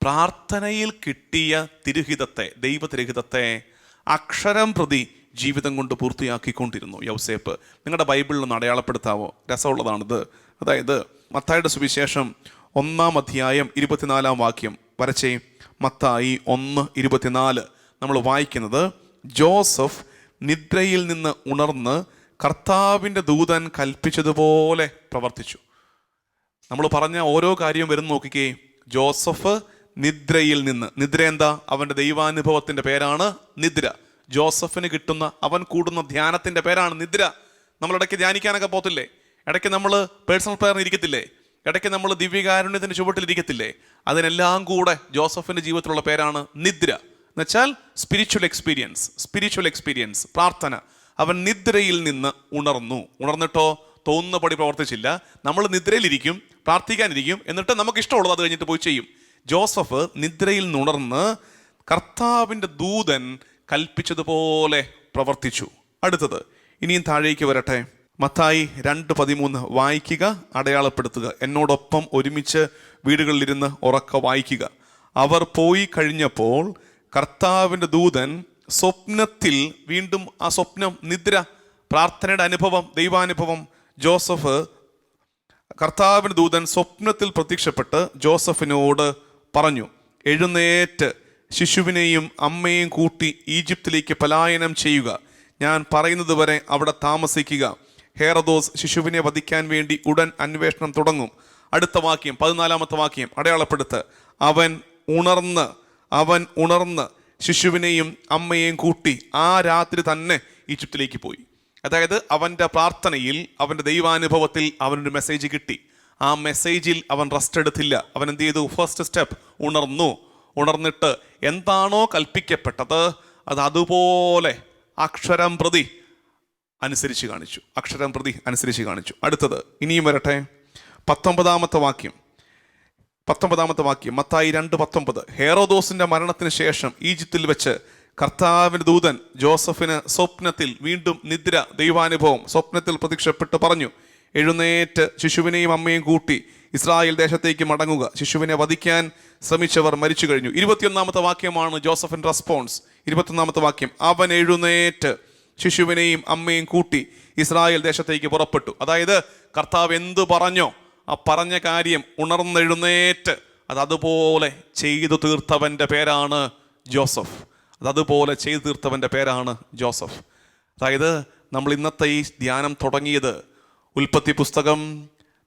പ്രാർത്ഥനയിൽ കിട്ടിയ തിരുഹിതത്തെ, ദൈവതിരുഹിതത്തെ അക്ഷരം പ്രതി ജീവിതം കൊണ്ട് പൂർത്തിയാക്കിക്കൊണ്ടിരുന്നു യൗസേപ്പ്. നിങ്ങളുടെ ബൈബിളിൽ നിന്ന് അടയാളപ്പെടുത്താവോ? രസമുള്ളതാണിത്. അതായത് മത്തായിയുടെ സുവിശേഷം 1-ാം അധ്യായം 24-ാം വാക്യം വരച്ചേ. മത്തായി 1:24 നമ്മൾ വായിക്കുന്നത്, ജോസഫ് നിദ്രയിൽ നിന്ന് ഉണർന്ന് കർത്താവിൻ്റെ ദൂതൻ കൽപ്പിച്ചതുപോലെ പ്രവർത്തിച്ചു. നമ്മൾ പറഞ്ഞ ഓരോ കാര്യവും വരുന്ന നോക്കിക്കേ. ജോസഫ് നിദ്രയിൽ നിന്ന്. നിദ്ര എന്താ? അവൻ്റെ ദൈവാനുഭവത്തിൻ്റെ പേരാണ് നിദ്ര. ജോസഫിന് കിട്ടുന്ന, അവൻ കൂടുന്ന ധ്യാനത്തിൻ്റെ പേരാണ് നിദ്ര. നമ്മളിടയ്ക്ക് ധ്യാനിക്കാനൊക്കെ പോകത്തില്ലേ? ഇടയ്ക്ക് നമ്മൾ പേഴ്സണൽ പ്രയറിന് ഇരിക്കത്തില്ലേ? ഇടയ്ക്ക് നമ്മൾ ദിവ്യകാരുണ്യത്തിൻ്റെ ചുവട്ടിലിരിക്കത്തില്ലേ? അതിനെല്ലാം കൂടെ ജോസഫിൻ്റെ ജീവിതത്തിലുള്ള പേരാണ് നിദ്ര. എന്നുവെച്ചാൽ സ്പിരിച്വൽ എക്സ്പീരിയൻസ്, പ്രാർത്ഥന. അവൻ നിദ്രയിൽ നിന്ന് ഉണർന്നിട്ടോ തോന്നുന്നപടി പ്രവർത്തിച്ചില്ല. നമ്മൾ നിദ്രയിലിരിക്കും, പ്രാർത്ഥിക്കാനിരിക്കും, എന്നിട്ട് നമുക്ക് ഇഷ്ടമുള്ളത് അത് കഴിഞ്ഞിട്ട് പോയി ചെയ്യും. ജോസഫ് നിദ്രയിൽ ഉണർന്ന് കർത്താവിൻ്റെ ദൂതൻ കൽപ്പിച്ചതുപോലെ പ്രവർത്തിച്ചു. അടുത്തത് ഇനിയും താഴേക്ക് വരട്ടെ. മത്തായി 2:13 വായിക്കുക, അടയാളപ്പെടുത്തുക. എന്നോടൊപ്പം ഒരുമിച്ച് വീടുകളിലിരുന്ന് ഉറക്കെ വായിക്കുക. അവർ പോയി കഴിഞ്ഞപ്പോൾ കർത്താവിൻ്റെ ദൂതൻ സ്വപ്നത്തിൽ, വീണ്ടും ആ സ്വപ്നം, നിദ്ര, പ്രാർത്ഥനയുടെ അനുഭവം, ദൈവാനുഭവം. ജോസഫ്, കർത്താവിൻ്റെ ദൂതൻ സ്വപ്നത്തിൽ പ്രത്യക്ഷപ്പെട്ട് ജോസഫിനോട് പറഞ്ഞു, എഴുന്നേറ്റ് ശിശുവിനെയും അമ്മയെയും കൂട്ടി ഈജിപ്തിലേക്ക് പലായനം ചെയ്യുക. ഞാൻ പറയുന്നത് വരെ അവിടെ താമസിക്കുക. ഹേറോദോസ് ശിശുവിനെ വധിക്കാൻ വേണ്ടി ഉടൻ അന്വേഷണം തുടങ്ങും. അടുത്ത വാക്യം, 14-ാമത്തെ വാക്യം അടയാളപ്പെടുത്ത്. അവൻ ഉണർന്ന് ശിശുവിനെയും അമ്മയെയും കൂട്ടി ആ രാത്രി തന്നെ ഈജിപ്തിലേക്ക് പോയി. അതായത് അവൻ്റെ പ്രാർത്ഥനയിൽ, അവൻ്റെ ദൈവാനുഭവത്തിൽ അവനൊരു മെസ്സേജ് കിട്ടി. ആ മെസ്സേജിൽ അവൻ റെസ്റ്റ് എടുത്തില്ല. അവൻ എന്ത് ചെയ്തു? ഫസ്റ്റ് സ്റ്റെപ്പ്, ഉണർന്നിട്ട് എന്താണോ കൽപ്പിക്കപ്പെട്ടത് അത് അതുപോലെ അക്ഷരം പ്രതി അനുസരിച്ച് കാണിച്ചു. അടുത്തത് ഇനിയും വരട്ടെ. 19-ാമത്തെ വാക്യം മത്തായി 2:19. ഹേറോദോസിന്റെ മരണത്തിന് ശേഷം ഈജിപ്തിൽ വെച്ച് കർത്താവിൻ്റെ ദൂതൻ ജോസഫിന് സ്വപ്നത്തിൽ, വീണ്ടും നിദ്ര, ദൈവാനുഭവം, സ്വപ്നത്തിൽ പ്രത്യക്ഷപ്പെട്ട് പറഞ്ഞു, എഴുന്നേറ്റ് ശിശുവിനെയും അമ്മയും കൂട്ടി ഇസ്രായേൽ ദേശത്തേക്ക് മടങ്ങുക. ശിശുവിനെ വധിക്കാൻ ശ്രമിച്ചവർ മരിച്ചു കഴിഞ്ഞു. 21-ാമത്തെ വാക്യമാണ് ജോസഫിൻ്റെ റെസ്പോൺസ്. 21-ാമത്തെ വാക്യം, അവൻ എഴുന്നേറ്റ് ശിശുവിനെയും അമ്മയും കൂട്ടി ഇസ്രായേൽ ദേശത്തേക്ക് പുറപ്പെട്ടു. അതായത് കർത്താവ് എന്ത് പറഞ്ഞോ ആ പറഞ്ഞ കാര്യം ഉണർന്നെഴുന്നേറ്റ് അത് അതുപോലെ ചെയ്തു തീർത്തവൻ്റെ പേരാണ് ജോസഫ്. അതുപോലെ ചെയ്തു തീർത്തവൻ്റെ പേരാണ് ജോസഫ്. അതായത് നമ്മൾ ഇന്നത്തെ ഈ ധ്യാനം തുടങ്ങിയത് ഉൽപ്പത്തി പുസ്തകം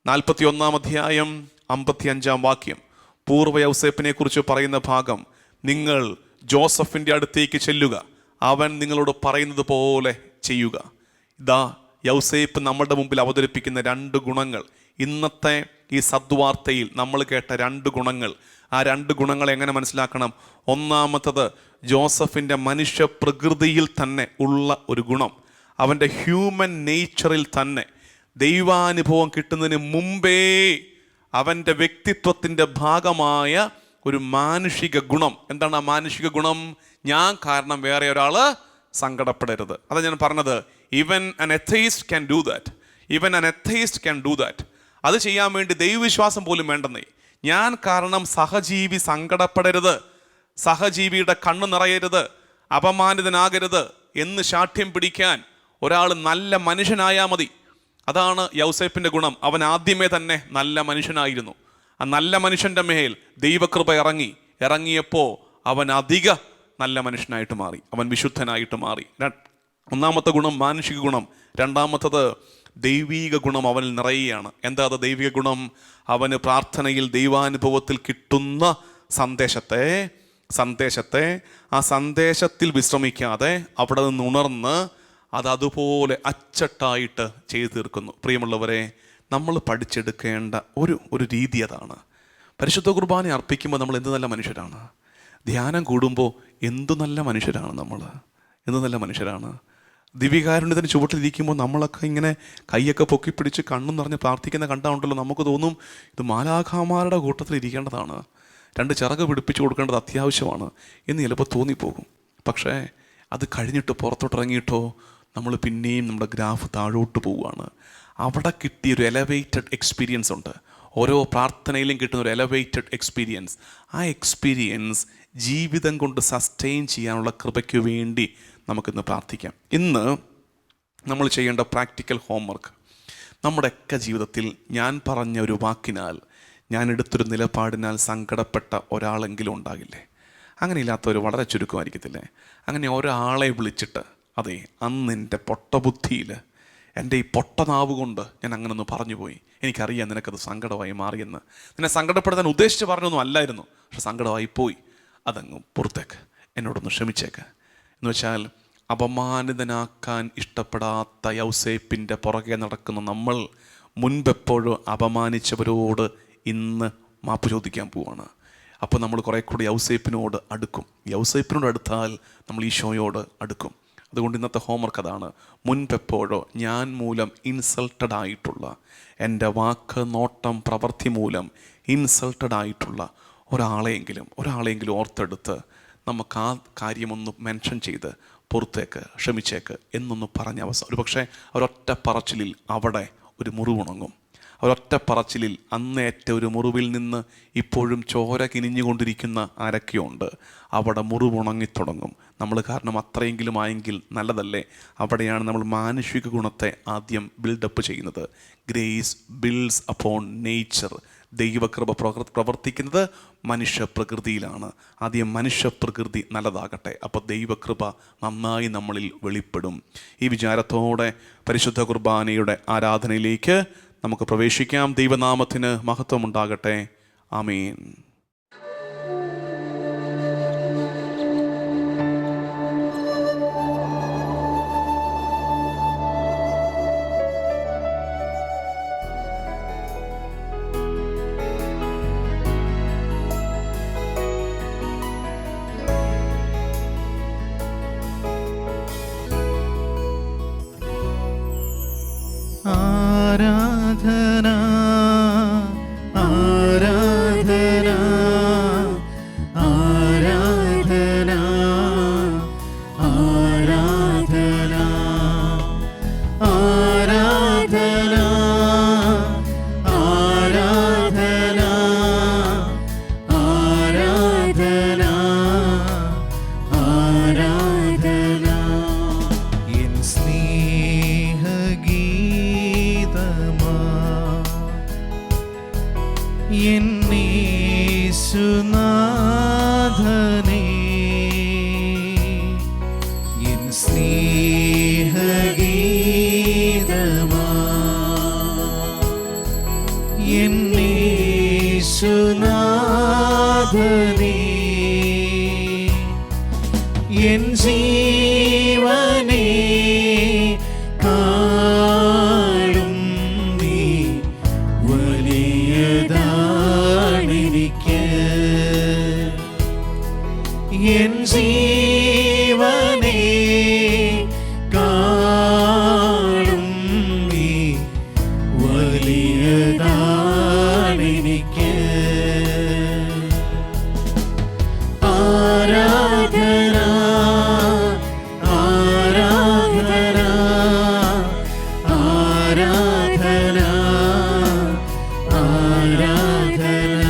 41 അധ്യായം 55 വാക്യം, പൂർവ്വ യൗസേപ്പിനെ കുറിച്ച് പറയുന്ന ഭാഗം, നിങ്ങൾ ജോസഫിൻ്റെ അടുത്തേക്ക് ചെല്ലുക, അവൻ നിങ്ങളോട് പറയുന്നത് പോലെ ചെയ്യുക. ഇതാ യൗസേപ്പ് നമ്മുടെ മുമ്പിൽ അവതരിപ്പിക്കുന്ന 2 ഗുണങ്ങൾ. ഇന്നത്തെ ഈ സദ്വാർത്തയിൽ നമ്മൾ കേട്ട 2 ഗുണങ്ങൾ. ആ 2 ഗുണങ്ങൾ എങ്ങനെ മനസ്സിലാക്കണം? ഒന്നാമത്തത്, ജോസഫിൻ്റെ മനുഷ്യ പ്രകൃതിയിൽ തന്നെ ഉള്ള ഒരു ഗുണം, അവൻ്റെ ഹ്യൂമൻ നേച്ചറിൽ തന്നെ ദൈവാനുഭവം കിട്ടുന്നതിന് മുമ്പേ അവൻ്റെ വ്യക്തിത്വത്തിൻ്റെ ഭാഗമായ ഒരു മാനുഷിക ഗുണം. എന്താണ് ആ മാനുഷിക ഗുണം? ഞാൻ കാരണം വേറെ ഒരാൾ സങ്കടപ്പെടരുത്. അതാണ് ഞാൻ പറഞ്ഞത്, even an atheist can do that. Even an atheist can do that. അത് ചെയ്യാൻ വേണ്ടി ദൈവവിശ്വാസം പോലും വേണ്ടെന്നേ. ഞാൻ കാരണം സഹജീവി സങ്കടപ്പെടരുത്, സഹജീവിയുടെ കണ്ണ് നിറയരുത്, അപമാനിതനാകരുത് എന്ന് ശാഠ്യം പിടിക്കാൻ ഒരാൾ നല്ല മനുഷ്യനായാൽ മതി. അതാണ് യൗസേപ്പിൻ്റെ ഗുണം. അവൻ ആദ്യമേ തന്നെ നല്ല മനുഷ്യനായിരുന്നു. ആ നല്ല മനുഷ്യൻ്റെ മേൽ ദൈവകൃപ ഇറങ്ങിയപ്പോൾ അവൻ അധിക നല്ല മനുഷ്യനായിട്ട് മാറി, അവൻ വിശുദ്ധനായിട്ട് മാറി. ഒന്നാമത്തെ ഗുണം മാനുഷിക ഗുണം. രണ്ടാമത്തത് ദൈവീക ഗുണം അവനിൽ നിറയുകയാണ്. എന്താ അത് ദൈവിക ഗുണം? അവന് പ്രാർത്ഥനയിൽ ദൈവാനുഭവത്തിൽ കിട്ടുന്ന സന്ദേശത്തെ ആ സന്ദേശത്തിൽ വിശ്രമിക്കാതെ അവിടെ നിന്ന് ഉണർന്ന് അതുപോലെ അച്ചട്ടായിട്ട് ചെയ്തു തീർക്കുന്നു. പ്രിയമുള്ളവരെ, നമ്മൾ പഠിച്ചെടുക്കേണ്ട ഒരു രീതി അതാണ്. പരിശുദ്ധ കുർബാന അർപ്പിക്കുമ്പോൾ നമ്മൾ എന്ത് നല്ല മനുഷ്യരാണ്, ധ്യാനം കൂടുമ്പോൾ എന്തു നല്ല മനുഷ്യരാണ്, എന്ത് നല്ല മനുഷ്യരാണ്. ദിവ്യകാരുണ്യത്തിന് ചുവട്ടിലിരിക്കുമ്പോൾ നമ്മളൊക്കെ ഇങ്ങനെ കൈയൊക്കെ പൊക്കിപ്പിടിച്ച് കണ്ണും നിറഞ്ഞ് പ്രാർത്ഥിക്കുന്ന കണ്ടാണ്ടല്ലോ, നമുക്ക് തോന്നും ഇത് മാലാഖമാരുടെ കൂട്ടത്തിൽ ഇരിക്കേണ്ടതാണ്, 2 ചിറക് പിടിപ്പിച്ച് കൊടുക്കേണ്ടത് അത്യാവശ്യമാണ് എന്ന് ചിലപ്പോൾ തോന്നിപ്പോകും. പക്ഷേ അത് കഴിഞ്ഞിട്ട് പുറത്തോട്ടിറങ്ങിയിട്ടോ നമ്മൾ പിന്നെയും നമ്മുടെ ഗ്രാഫ് താഴോട്ട് പോവുകയാണ്. അവിടെ കിട്ടിയൊരു എലവേറ്റഡ് എക്സ്പീരിയൻസ് ഉണ്ട്. ഓരോ പ്രാർത്ഥനയിലും കിട്ടുന്ന ഒരു എലവേറ്റഡ് എക്സ്പീരിയൻസ്. ആ എക്സ്പീരിയൻസ് ജീവിതം കൊണ്ട് സസ്റ്റെയിൻ ചെയ്യാനുള്ള കൃപയ്ക്ക് വേണ്ടി നമുക്കിന്ന് പ്രാർത്ഥിക്കാം. ഇന്ന് നമ്മൾ ചെയ്യേണ്ട പ്രാക്ടിക്കൽ ഹോംവർക്ക്, നമ്മുടെയൊക്കെ ജീവിതത്തിൽ ഞാൻ പറഞ്ഞ ഒരു വാക്കിനാൽ, ഞാൻ എടുത്തൊരു നിലപാടിനാൽ സങ്കടപ്പെട്ട ഒരാളെങ്കിലും ഉണ്ടാകില്ലേ? അങ്ങനെയില്ലാത്തവർ വളരെ ചുരുക്കമായിരിക്കത്തില്ലേ? അങ്ങനെ ഒരാളെ വിളിച്ചിട്ട്, അതെ അന്ന് എൻ്റെ പൊട്ടബുദ്ധിയിൽ, എൻ്റെ ഈ പൊട്ടനാവ് കൊണ്ട് ഞാൻ അങ്ങനെ ഒന്ന് പറഞ്ഞു പോയി, എനിക്കറിയാം നിനക്കത് സങ്കടമായി മാറിയെന്ന്, നിന്നെ സങ്കടപ്പെടുത്താൻ ഉദ്ദേശിച്ച് പറഞ്ഞൊന്നും അല്ലായിരുന്നു, പക്ഷെ സങ്കടമായി പോയി, അതങ്ങ് പുറത്തേക്ക്, എന്നോടൊന്ന് ക്ഷമിച്ചേക്ക് എന്ന് വെച്ചാൽ, അപമാനിതനാക്കാൻ ഇഷ്ടപ്പെടാത്ത യൗസേപ്പിൻ്റെ പുറകെ നടക്കുന്ന നമ്മൾ മുൻപെപ്പോഴും അപമാനിച്ചവരോട് ഇന്ന് മാപ്പ് ചോദിക്കാൻ പോവാണ്. അപ്പോൾ നമ്മൾ കുറേ കൂടി യൗസേപ്പിനോട് അടുക്കും. യൗസേപ്പിനോട് അടുത്താൽ നമ്മൾ ഈശോയോട് അടുക്കും. അതുകൊണ്ട് ഇന്നത്തെ ഹോംവർക്ക് അതാണ്. മുൻപെപ്പോഴോ ഞാൻ മൂലം ഇൻസൾട്ടഡ് ആയിട്ടുള്ള, എൻ്റെ വാക്ക്, നോട്ടം, പ്രവൃത്തി മൂലം ഇൻസൾട്ടഡ് ആയിട്ടുള്ള ഒരാളെയെങ്കിലും ഓർത്തെടുത്ത് നമുക്ക് ആ കാര്യമൊന്ന് മെൻഷൻ ചെയ്ത് പുറത്തേക്ക്, ക്ഷമിച്ചേക്ക് എന്നൊന്ന് പറഞ്ഞ അവസ്ഥ. ഒരു പക്ഷേ ഒരൊറ്റ പറച്ചിലിൽ അവിടെ ഒരു മുറിവുണങ്ങും. ഒരൊറ്റ പറച്ചിലിൽ അന്നേറ്റ ഒരു മുറിവിൽ നിന്ന് ഇപ്പോഴും ചോര കിനിഞ്ഞുകൊണ്ടിരിക്കുന്ന ആരൊക്കെയുണ്ട്, അവിടെ മുറിവുണങ്ങിത്തുടങ്ങും. നമ്മൾ കാരണം അത്രയെങ്കിലും ആയെങ്കിൽ നല്ലതല്ലേ? അവിടെയാണ് നമ്മൾ മാനുഷിക ഗുണത്തെ ആദ്യം ബിൽഡപ്പ് ചെയ്യുന്നത്. Grace builds upon nature. ദൈവകൃപ പ്രവർത്തിക്കുന്നത് മനുഷ്യപ്രകൃതിയിലാണ്. ആദ്യം മനുഷ്യപ്രകൃതി നല്ലതാകട്ടെ, അപ്പോൾ ദൈവകൃപ നന്നായി നമ്മളിൽ വെളിപ്പെടും. ഈ വിചാരത്തോടെ പരിശുദ്ധ കുർബാനയുടെ ആരാധനയിലേക്ക് നമുക്ക് പ്രവേശിക്കാം. ദൈവനാമത്തിന് മഹത്വമുണ്ടാകട്ടെ. ആമേൻ. ആരാധന ആരാധന ആരാധന ആരാധന ആരാധന ആരാധന ആരാധന ആരാധന എൻ സ്നേഹഗീതമാ യേശുനാഥനേ എൻ ജീവനേ കാളും നീ വലിയതാണെനിക്ക് എൻ ജീവനേ കാളും നീ വലിയതാണെനിക്ക് ആരാധന ആരാധന ആരാധന ആരാധന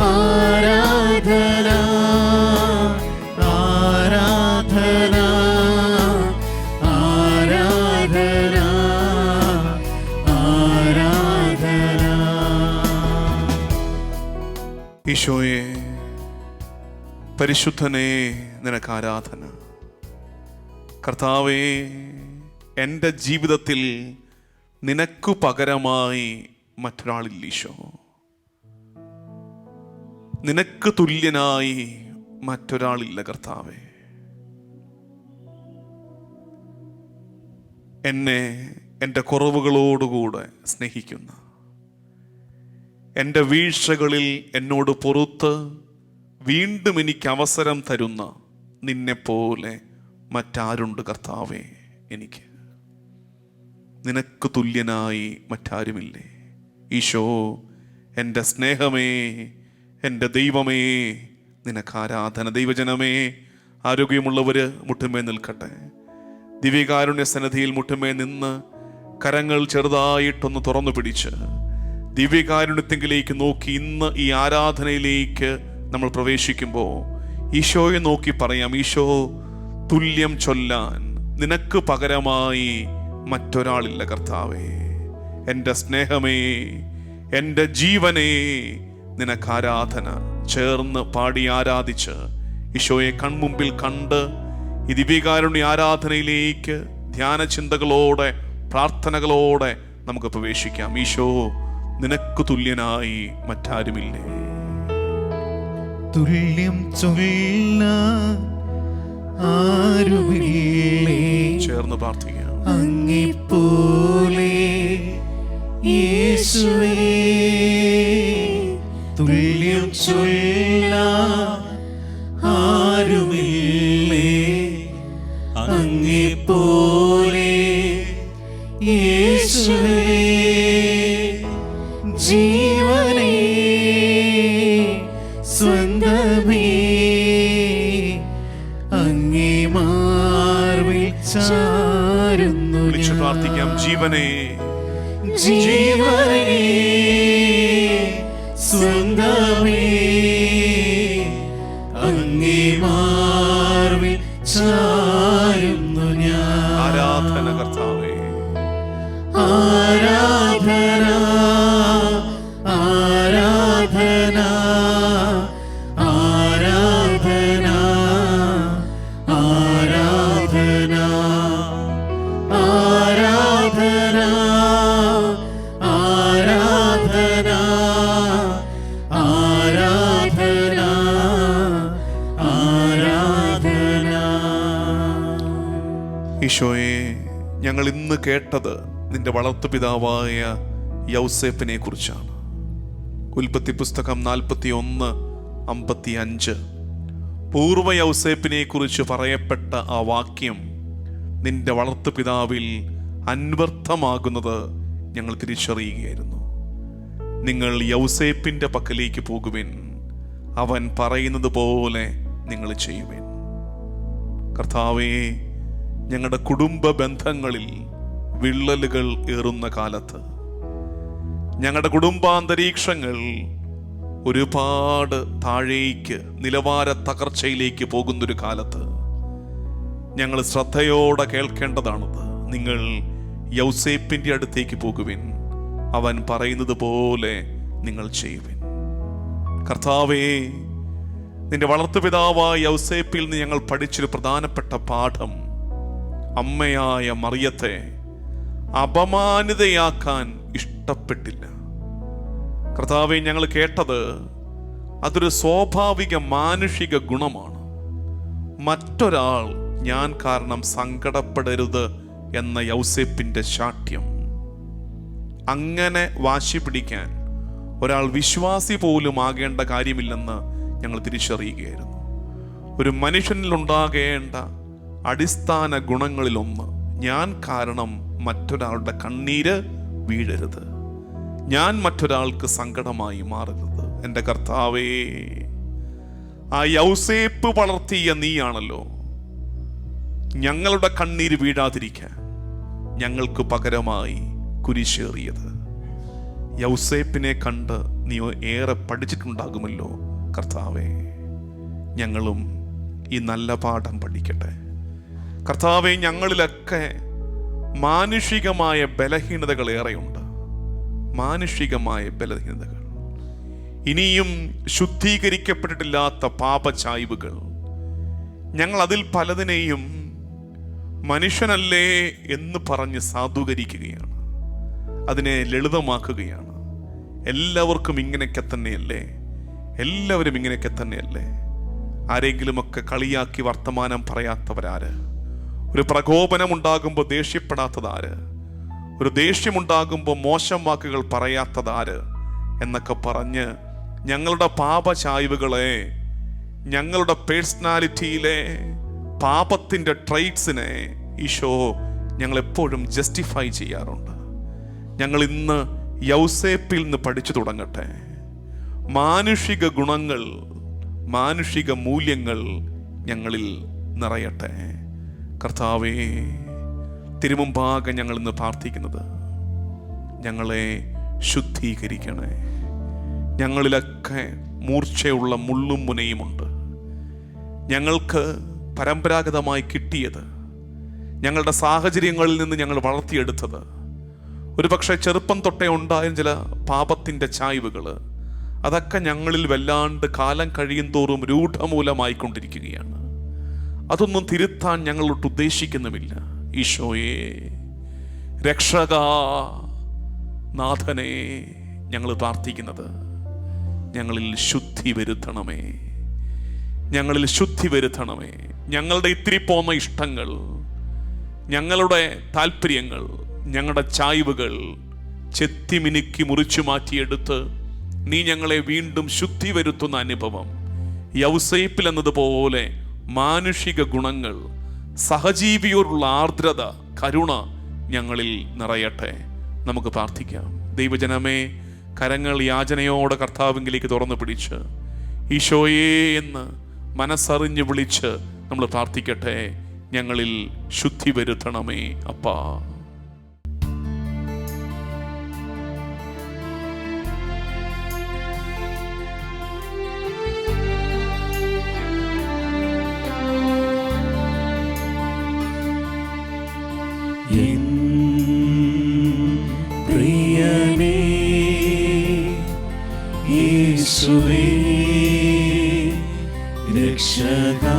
ആരാധന ആരാധന ആരാധന ആരാധന. ഈശോയെ, പരിശുദ്ധനേ, നിനക്ക് ആരാധന. കർത്താവേ, എൻ്റെ ജീവിതത്തിൽ നിനക്കു പകരമായി മറ്റൊരാളില്ല. ഈശോ, നിനക്ക് തുല്യനായി മറ്റൊരാളില്ല. കർത്താവേ, എന്നെ എൻ്റെ കുറവുകളോടുകൂടെ സ്നേഹിക്കുന്ന, എൻ്റെ വീഴ്ചകളിൽ എന്നോട് പൊറുത്ത് വീണ്ടും എനിക്ക് അവസരം തരുന്ന നിന്നെപ്പോലെ മറ്റാരുണ്ട് കർത്താവേ? എനിക്ക് നിനക്ക് തുല്യനായി മറ്റാരുമില്ലേ. ഈശോ, എൻ്റെ സ്നേഹമേ, എൻ്റെ ദൈവമേ, നിനക്ക് ആരാധന. ദൈവജനമേ, ആരോഗ്യമുള്ളവർ മുട്ടുമേ നിൽക്കട്ടെ. ദിവ്യകാരുണ്യ സന്നിധിയിൽ മുട്ടുമേ നിന്ന് കരങ്ങൾ ചെറുതായിട്ടൊന്ന് തുറന്നു പിടിച്ച് ദിവ്യകാരുണ്യത്തെങ്കിലേക്ക് നോക്കി ഇന്ന് ഈ ആരാധനയിലേക്ക് നമ്മൾ പ്രവേശിക്കുമ്പോൾ ഈശോയെ നോക്കി പറയാം: ഈശോ, തുല്യം ചൊല്ലാൻ നിനക്ക് പകരമായി മറ്റൊരാളില്ല കർത്താവേ. എൻ്റെ സ്നേഹമേ, എൻ്റെ ജീവനേ, നിനക്ക് ആരാധന. ചേർന്ന് പാടി ആരാധിച്ച് ഈശോയെ കൺമുമ്പിൽ കണ്ട് ഈ ദിവ്യകാരുണ്യ ആരാധനയിലേക്ക് ധ്യാനചിന്തകളോടെ പ്രാർത്ഥനകളോടെ നമുക്ക് പ്രവേശിക്കാം. ഈശോ, നിനക്ക് തുല്യനായി മറ്റാരുമില്ലേ. തുല്യം ചൊല്ലാൻ ആരുമില്ലേ. ചേർന്ന് പ്രാർത്ഥിക്കാം. അങ്ങേപ്പോലെ യേശുവേ, തുല്യം ചൊല്ലാൻ ആരുമില്ലേ. അങ്ങേപ്പോലെ യേശുവേ, ജീവനേ സ്വന്തമേ, അങ്ങേ മാർവിൽ ചാരുന്നു വിളിച്ചു പ്രാർത്ഥിക്കാം. ജീവനേ, ജീവനേ സ്വന്തമേ, അങ്ങേ മാർവിൽ ചാരുന്നു ഞാൻ. ആരാധന കർത്താവേ, ആരാധന ആരാധന ആരാധന ആരാധന ആരാധന ആരാധന ആരാധന ആരാധന. ഈശോയെ, ഞങ്ങൾ ഇന്ന് കേട്ടത് നിന്റെ വളർത്തുപിതാവായ യൗസേപ്പിനെ കുറിച്ചാണ്. ഉൽപ്പത്തി പുസ്തകം 41:55 പൂർവ്വ യൗസേപ്പിനെ കുറിച്ച് പറയപ്പെട്ട ആ വാക്യം നിന്റെ വളർത്തുപിതാവിൽ അന്വർത്ഥമാകുന്നത് ഞങ്ങൾ തിരിച്ചറിയുകയായിരുന്നു. നിങ്ങൾ യൗസേപ്പിൻ്റെ പക്കലേക്ക് പോകുവിൻ, അവൻ പറയുന്നത് പോലെ നിങ്ങൾ ചെയ്യുവിൻ. കർത്താവേ, ഞങ്ങളുടെ കുടുംബ ബന്ധങ്ങളിൽ വിള്ളലുകൾ ഏറുന്ന കാലത്ത്, ഞങ്ങളുടെ കുടുംബാന്തരീക്ഷങ്ങൾ ഒരുപാട് താഴേക്ക് നിലവാര തകർച്ചയിലേക്ക് പോകുന്നൊരു കാലത്ത് ഞങ്ങൾ ശ്രദ്ധയോടെ കേൾക്കേണ്ടതാണത്. നിങ്ങൾ യൗസേപ്പിൻ്റെ അടുത്തേക്ക് പോകുവിൻ, അവൻ പറയുന്നത് പോലെ നിങ്ങൾ ചെയ്യുവിൻ. കർത്താവേ, നിന്റെ വളർത്തുപിതാവായ യൗസേപ്പിൽ നിന്ന് ഞങ്ങൾ പഠിച്ചൊരു പ്രധാനപ്പെട്ട പാഠം, അമ്മയായ മറിയത്തെ അപമാനിതയാക്കാൻ ഇഷ്ടപ്പെട്ടില്ല. കർത്താവേ, ഞങ്ങൾ കേട്ടത് അതൊരു സ്വാഭാവിക മാനുഷിക ഗുണമാണ്. മറ്റൊരാൾ ഞാൻ കാരണം സങ്കടപ്പെടരുത് എന്ന യൗസേപ്പിൻ്റെ ശാഠ്യം. അങ്ങനെ വാശി പിടിക്കാൻ ഒരാൾ വിശ്വാസി പോലും ആകേണ്ട കാര്യമില്ലെന്ന് ഞങ്ങൾ തിരിച്ചറിയുകയായിരുന്നു. ഒരു മനുഷ്യനിലുണ്ടാകേണ്ട അടിസ്ഥാന ഗുണങ്ങളിലൊന്ന്, ഞാൻ കാരണം മറ്റൊരാളുടെ കണ്ണീര് വീഴരുത്, ഞാൻ മറ്റൊരാൾക്ക് സങ്കടമായി മാറരുത്. എൻ്റെ കർത്താവേ, ആ യൗസേപ്പ് വളർത്തിയ നീയാണല്ലോ ഞങ്ങളുടെ കണ്ണീര് വീഴാതിരിക്കാൻ ഞങ്ങൾക്ക് പകരമായി കുരിശേറിയത്. യൗസേപ്പിനെ കണ്ട് നീ ഏറെ പഠിച്ചിട്ടുണ്ടാകുമല്ലോ കർത്താവേ. ഞങ്ങളും ഈ നല്ല പാഠം പഠിക്കട്ടെ കർത്താവേ. ഞങ്ങളിലൊക്കെ മാനുഷികമായ ബലഹീനതകൾ ഏറെയുണ്ട്, മാനുഷികമായ ബലഹീനതകൾ, ഇനിയും ശുദ്ധീകരിക്കപ്പെട്ടിട്ടില്ലാത്ത പാപചായ്വുകൾ. ഞങ്ങൾ അതിൽ പലതിനെയും മനുഷ്യനല്ലേ എന്ന് പറഞ്ഞ് സാധൂകരിക്കുകയാണ്, അതിനെ ലളിതമാക്കുകയാണ്. എല്ലാവർക്കും ഇങ്ങനെയൊക്കെ തന്നെയല്ലേ, എല്ലാവരും ഇങ്ങനെയൊക്കെ തന്നെയല്ലേ. ആരെങ്കിലുമൊക്കെ കളിയാക്കി വർത്തമാനം പറയാത്തവരാര്? ഒരു പ്രകോപനം ഉണ്ടാകുമ്പോൾ ദേഷ്യപ്പെടാത്തതാര്? ഒരു ദേഷ്യമുണ്ടാകുമ്പോൾ മോശം വാക്കുകൾ പറയാത്തതാര്? എന്നൊക്കെ പറഞ്ഞ് ഞങ്ങളുടെ പാപചായ്വുകളെ, ഞങ്ങളുടെ പേഴ്സണാലിറ്റിയിലെ പാപത്തിൻ്റെ ട്രൈറ്റ്സിനെ ഈശോ ഞങ്ങളെപ്പോഴും ജസ്റ്റിഫൈ ചെയ്യാറുണ്ട്. ഞങ്ങൾ ഇന്ന് യൗസേപ്പിൽ നിന്ന് പഠിച്ചു തുടങ്ങട്ടെ. മാനുഷിക ഗുണങ്ങൾ, മാനുഷിക മൂല്യങ്ങൾ ഞങ്ങളിൽ നിറയട്ടെ. കർത്താവേ, തിരുമുമ്പാകെ ഞങ്ങൾ ഇന്ന് പ്രാർത്ഥിക്കുന്നത്, ഞങ്ങളെ ശുദ്ധീകരിക്കണേ. ഞങ്ങളിലൊക്കെ മൂർച്ചയുള്ള മുള്ളും മുനയുമുണ്ട്. ഞങ്ങൾക്ക് പരമ്പരാഗതമായി കിട്ടിയത്, ഞങ്ങളുടെ സാഹചര്യങ്ങളിൽ നിന്ന് ഞങ്ങൾ വളർത്തിയെടുത്തത്, ഒരു പക്ഷേ ചെറുപ്പം തൊട്ടേ ഉണ്ടായ ചില പാപത്തിൻ്റെ ചായ്വുകൾ, അതൊക്കെ ഞങ്ങളിൽ വല്ലാണ്ട് കാലം കഴിയും തോറും രൂഢമൂലമായിക്കൊണ്ടിരിക്കുകയാണ്. അതൊന്നും തിരുത്താൻ ഞങ്ങളോട്ട് ഉദ്ദേശിക്കുന്നുമില്ല. ഈശോയെ, രക്ഷക നാഥനെ, ഞങ്ങൾ പ്രാർത്ഥിക്കുന്നത്, ഞങ്ങളിൽ ശുദ്ധി വരുത്തണമേ, ഞങ്ങളിൽ ശുദ്ധി വരുത്തണമേ. ഞങ്ങളുടെ ഇത്തിരി പോന്ന ഇഷ്ടങ്ങൾ, ഞങ്ങളുടെ താല്പര്യങ്ങൾ, ഞങ്ങളുടെ ചായ്വുകൾ ചെത്തിമിനുക്കി മുറിച്ചു മാറ്റിയെടുത്ത് നീ ഞങ്ങളെ വീണ്ടും ശുദ്ധി വരുത്തുന്ന അനുഭവം, യൗസേപ്പിൽ എന്നതുപോലെ മാനുഷിക ഗുണങ്ങൾ, സഹജീവിയോടുള്ള ആർദ്രത, കരുണ ഞങ്ങളിൽ നിറയട്ടെ. നമുക്ക് പ്രാർത്ഥിക്കാം. ദൈവജനമേ, കരങ്ങൾ യാചനയോടെ കർത്താവിലേക്ക് തുറന്നു പിടിച്ച് ഈശോയേ എന്ന് മനസ്സറിഞ്ഞ് വിളിച്ച് നമ്മൾ പ്രാർത്ഥിക്കട്ടെ. ഞങ്ങളിൽ ശുദ്ധി വരുത്തണമേ അപ്പാ. പ്രിയനേ യേശുവേ, രക്ഷകാ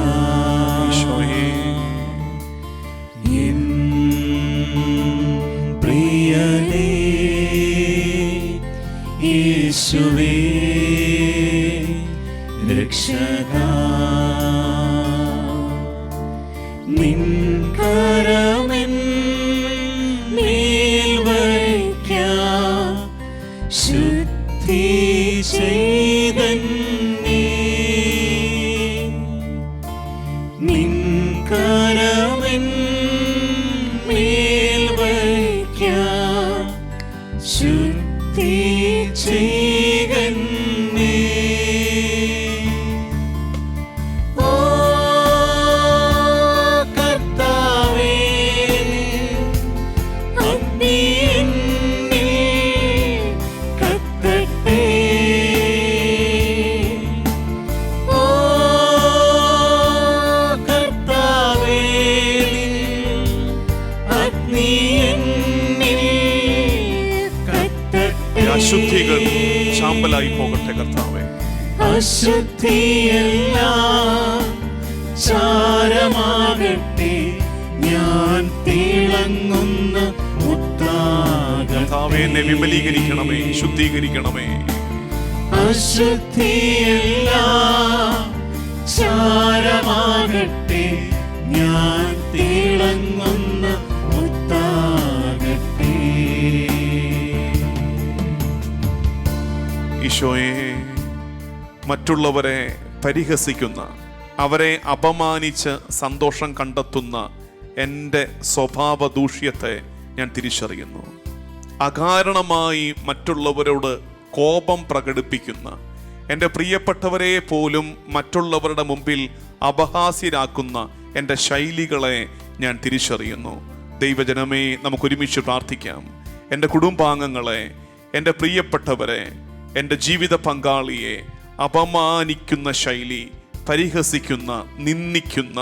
എൻ പ്രിയനേ യേശുവേ, രക്ഷകാ നിൻ കരമെൻ മേൽ വയ്ക്കാം, ശുദ്ധി ചെയ്തന്നേ. നിൻ കരമെൻ മേൽ വയ്ക്കാം, ശുദ്ധി ചെയ്തന്നേ. അശുദ്ധികൾ ചാമ്പലായി പോകട്ടെ കർത്താവേ. അശുദ്ധിയെല്ലാം ചാരമാകട്ടെ, ഞാൻ തിളങ്ങുന്ന മുത്താകട്ടെ. കർത്താവേ, എന്നെ വിമലീകരിക്കണമേ, ശുദ്ധീകരിക്കണമേ. അശുദ്ധിയെല്ലാം ചാരമാകട്ടെ, ഞാൻ തിളങ്ങുന്ന മുത്താകട്ടെ. ഈശോയെ, മറ്റുള്ളവരെ പരിഹസിക്കുന്ന, അവരെ അപമാനിച്ച് സന്തോഷം കണ്ടെത്തുന്ന എൻ്റെ സ്വഭാവ ദൂഷ്യത്തെ ഞാൻ തിരിച്ചറിയുന്നു. അകാരണമായി മറ്റുള്ളവരോട് കോപം പ്രകടിപ്പിക്കുന്ന, എൻ്റെ പ്രിയപ്പെട്ടവരെ പോലും മറ്റുള്ളവരുടെ മുമ്പിൽ അപഹാസ്യരാക്കുന്ന എൻ്റെ ശൈലികളെ ഞാൻ തിരിച്ചറിയുന്നു. ദൈവജനമേ, നമുക്കൊരുമിച്ച് പ്രാർത്ഥിക്കാം. എൻ്റെ കുടുംബാംഗങ്ങളെ, എൻ്റെ പ്രിയപ്പെട്ടവരെ, എൻ്റെ ജീവിത പങ്കാളിയെ അപമാനിക്കുന്ന ശൈലി, പരിഹസിക്കുന്ന, നിന്ദിക്കുന്ന,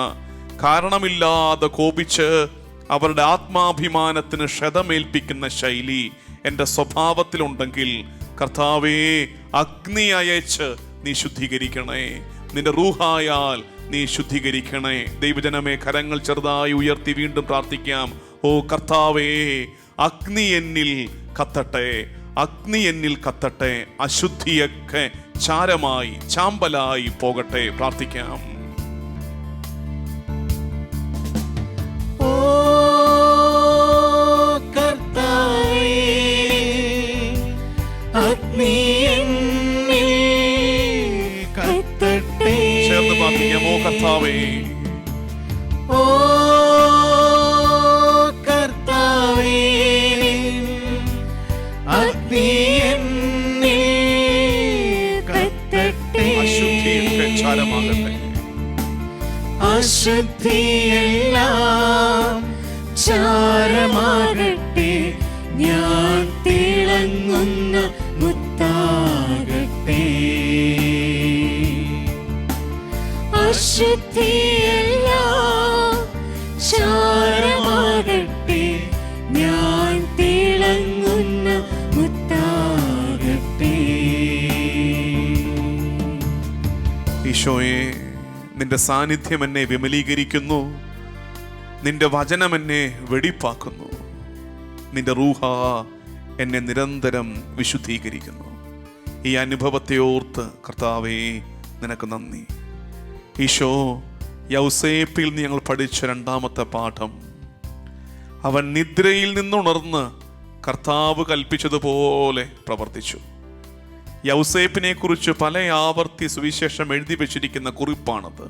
കാരണമില്ലാതെ കോപിച്ച് അവരുടെ ആത്മാഭിമാനത്തിന് ക്ഷതമേൽപ്പിക്കുന്ന ശൈലി എൻ്റെ സ്വഭാവത്തിലുണ്ടെങ്കിൽ കർത്താവേ, അഗ്നി അയച്ച് നീ ശുദ്ധീകരിക്കണേ. നിന്റെ റൂഹായാൽ നീ ശുദ്ധീകരിക്കണേ. ദൈവജനമേ, കരങ്ങൾ ചെറുതായി ഉയർത്തി വീണ്ടും പ്രാർത്ഥിക്കാം. ഓ കർത്താവേ, അഗ്നി എന്നിൽ കത്തട്ടെ, അഗ്നി എന്നിൽ കത്തട്ടെ. അശുദ്ധിയൊക്കെ ചാരമായി, ചാമ്പലായി പോകട്ടെ. പ്രാർത്ഥിക്കാം. ചേർന്ന് പ്രാർത്ഥിക്കാം. ഓ കർത്താവേ, ഓ കർത്താവേ, അഗ്നി എന്നിൽ കത്തട്ടെ, അശുദ്ധിയൊക്കെ ചാരമാകട്ടെ, അശുദ്ധിയെല്ലാം ചാരമാകട്ടെ, ഞാൻ തിളങ്ങുന്ന മുത്താകട്ടെ. അശുദ്ധിയെല്ലാം ചാരമാകട്ടെ, ഞാൻ തിളങ്ങുന്ന മുത്താകട്ടെ. ഈശോയെ, നിന്റെ സാന്നിധ്യം എന്നെ വിമലീകരിക്കുന്നു, നിന്റെ വചനം എന്നെ വെടിപ്പാക്കുന്നു, നിന്റെ റൂഹ എന്നെ നിരന്തരം വിശുദ്ധീകരിക്കുന്നു. ഈ അനുഭവത്തെ ഓർത്ത് കർത്താവേ, നിനക്ക് നന്ദി. ഈശോ, യൗസേപ്പിൽ നിന്ന് ഞങ്ങൾ പഠിച്ച രണ്ടാമത്തെ പാഠം, അവൻ നിദ്രയിൽ നിന്നുണർന്ന് കർത്താവ് കൽപ്പിച്ചതുപോലെ പ്രവർത്തിച്ചു. യൗസേപ്പിനെ കുറിച്ച് പല ആവർത്തി സുവിശേഷം എഴുതി വെച്ചിരിക്കുന്ന കുറിപ്പാണത്.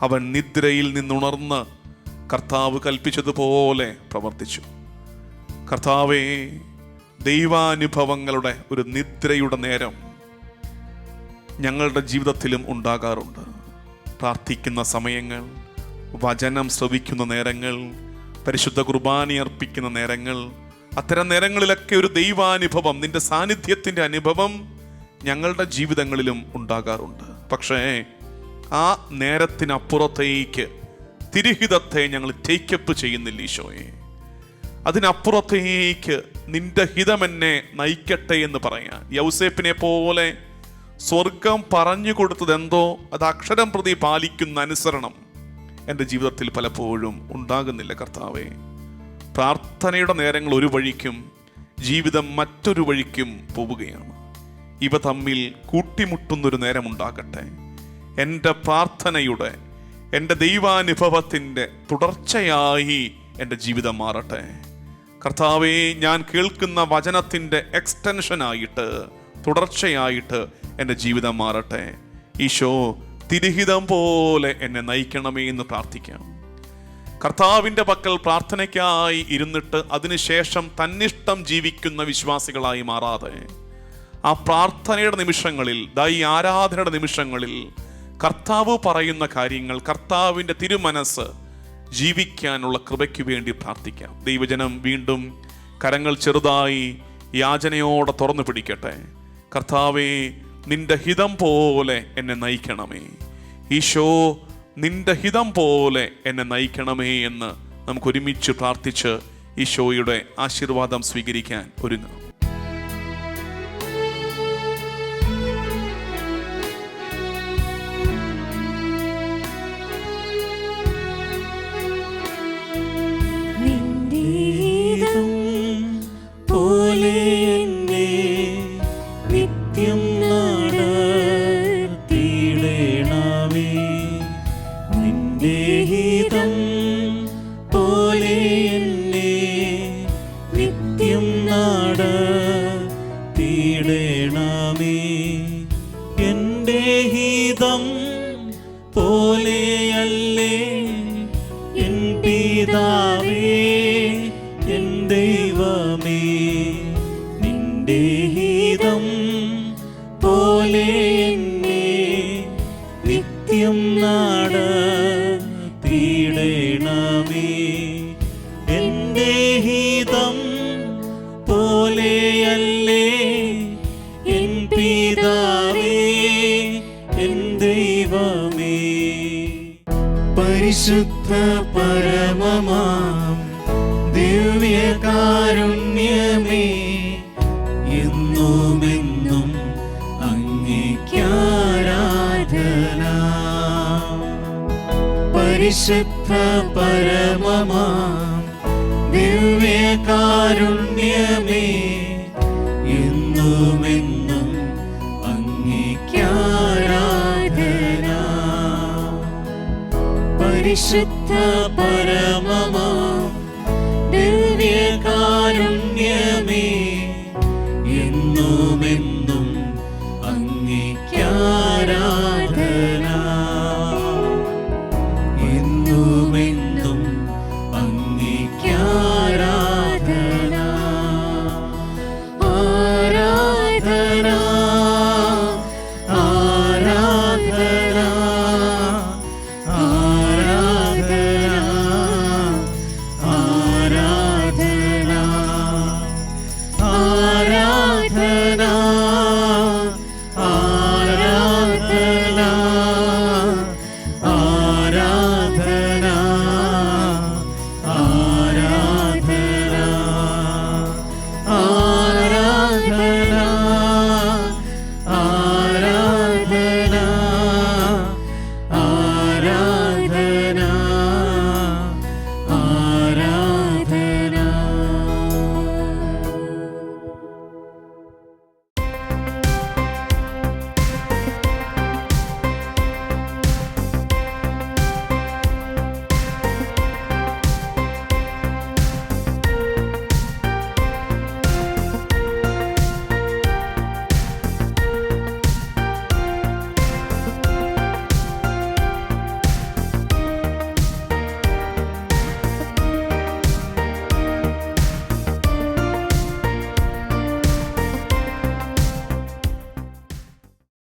അവൻ നിദ്രയിൽ നിന്നുണർന്ന് കർത്താവ് കൽപ്പിച്ചതുപോലെ പ്രവർത്തിച്ചു. കർത്താവേ, ദൈവാനുഭവങ്ങളുടെ ഒരു നിദ്രയുടെ നേരം ഞങ്ങളുടെ ജീവിതത്തിലും ഉണ്ടാകാറുണ്ട്. പ്രാർത്ഥിക്കുന്ന സമയങ്ങൾ, വചനം ശ്രവിക്കുന്ന നേരങ്ങൾ, പരിശുദ്ധ കുർബാന അർപ്പിക്കുന്ന നേരങ്ങൾ, അത്തരം നേരങ്ങളിലൊക്കെ ഒരു ദൈവാനുഭവം, നിന്റെ സാന്നിധ്യത്തിൻ്റെ അനുഭവം ഞങ്ങളുടെ ജീവിതങ്ങളിലും ഉണ്ടാകാറുണ്ട്. പക്ഷേ ആ നേരത്തിനപ്പുറത്തേക്ക് തിരുഹിതത്തെ ഞങ്ങൾ ടേക്കപ്പ് ചെയ്യുന്നില്ല ഈശോയെ. അതിനപ്പുറത്തേക്ക് നിന്റെ ഹിതം എന്നെ നയിക്കട്ടെ എന്ന് പറയാൻ യൗസേപ്പിനെ പോലെ സ്വർഗം പറഞ്ഞു കൊടുത്തത് എന്തോ അത് അക്ഷരം പ്രതി പാലിക്കുന്ന അനുസരണം എൻ്റെ ജീവിതത്തിൽ പലപ്പോഴും ഉണ്ടാകുന്നില്ല. കർത്താവേ, പ്രാർത്ഥനയുടെ നേരങ്ങൾ ഒരു വഴിക്കും ജീവിതം മറ്റൊരു വഴിക്കും പോവുകയാണ്. ഇവ തമ്മിൽ കൂട്ടിമുട്ടുന്നൊരു നേരമുണ്ടാകട്ടെ. എൻ്റെ പ്രാർത്ഥനയുടെ, എൻ്റെ ദൈവാനുഭവത്തിൻ്റെ തുടർച്ചയായി എൻ്റെ ജീവിതം മാറട്ടെ. കർത്താവേ, ഞാൻ കേൾക്കുന്ന വചനത്തിൻ്റെ എക്സ്റ്റൻഷനായിട്ട്, തുടർച്ചയായിട്ട് എൻ്റെ ജീവിതം മാറട്ടെ. ഈശോ, തിരുഹിതം പോലെ എന്നെ നയിക്കണമേ എന്ന് പ്രാർത്ഥിക്കാം. കർത്താവിൻ്റെ പക്കൽ പ്രാർത്ഥനയ്ക്കായി ഇരുന്നിട്ട് അതിനുശേഷം തന്നിഷ്ടം ജീവിക്കുന്ന വിശ്വാസികളായി മാറാതെ ആ പ്രാർത്ഥനയുടെ നിമിഷങ്ങളിൽ, ഈ ആരാധനയുടെ നിമിഷങ്ങളിൽ കർത്താവ് പറയുന്ന കാര്യങ്ങൾ, കർത്താവിൻ്റെ തിരുമനസ് ജീവിക്കാനുള്ള കൃപയ്ക്ക് വേണ്ടി പ്രാർത്ഥിക്കാം. ദൈവജനം വീണ്ടും കരങ്ങൾ ചെറുതായി യാചനയോടെ തുറന്നു പിടിക്കട്ടെ. കർത്താവേ, നിന്റെ ഹിതം പോലെ എന്നെ നയിക്കണമേ. ഈശോ, നിന്റെ ഹിതം പോലെ എന്നെ നയിക്കണമേ എന്ന് നമുക്ക് ഒരുമിച്ച് പ്രാർത്ഥിച്ച് ഈശോയുടെ ആശീർവാദം സ്വീകരിക്കാൻ ഒരുങ്ങാം. പോലെ എന്നെ നിത്യം നാട ഹിതം പോലെയല്ലേ എൻ പിതാവേ എൻ ദൈവമേ, നിന്റെ ഹിതം പോലെ എന്നെ നിത്യം നടത്തിയിടണമേ. എന്റെ ഹിതം പോലെയല്ലേ എൻ പിതാവേ എൻ ദൈവമേ. പരിശുദ്ധ പരമമാം ദിവ്യകാരുണ്യമേ, എന്നുമെന്നും അങ്ങേയ്ക്കാരാധന. പരിശുദ്ധ പരമമാം ദിവ്യകാരുണ്യമേ, എന്നുമെന്നും അങ്ങേയ്ക്കാരാധന. പരിശുദ്ധ പരമമാം ദിവ്യകാരുണ്യമേ,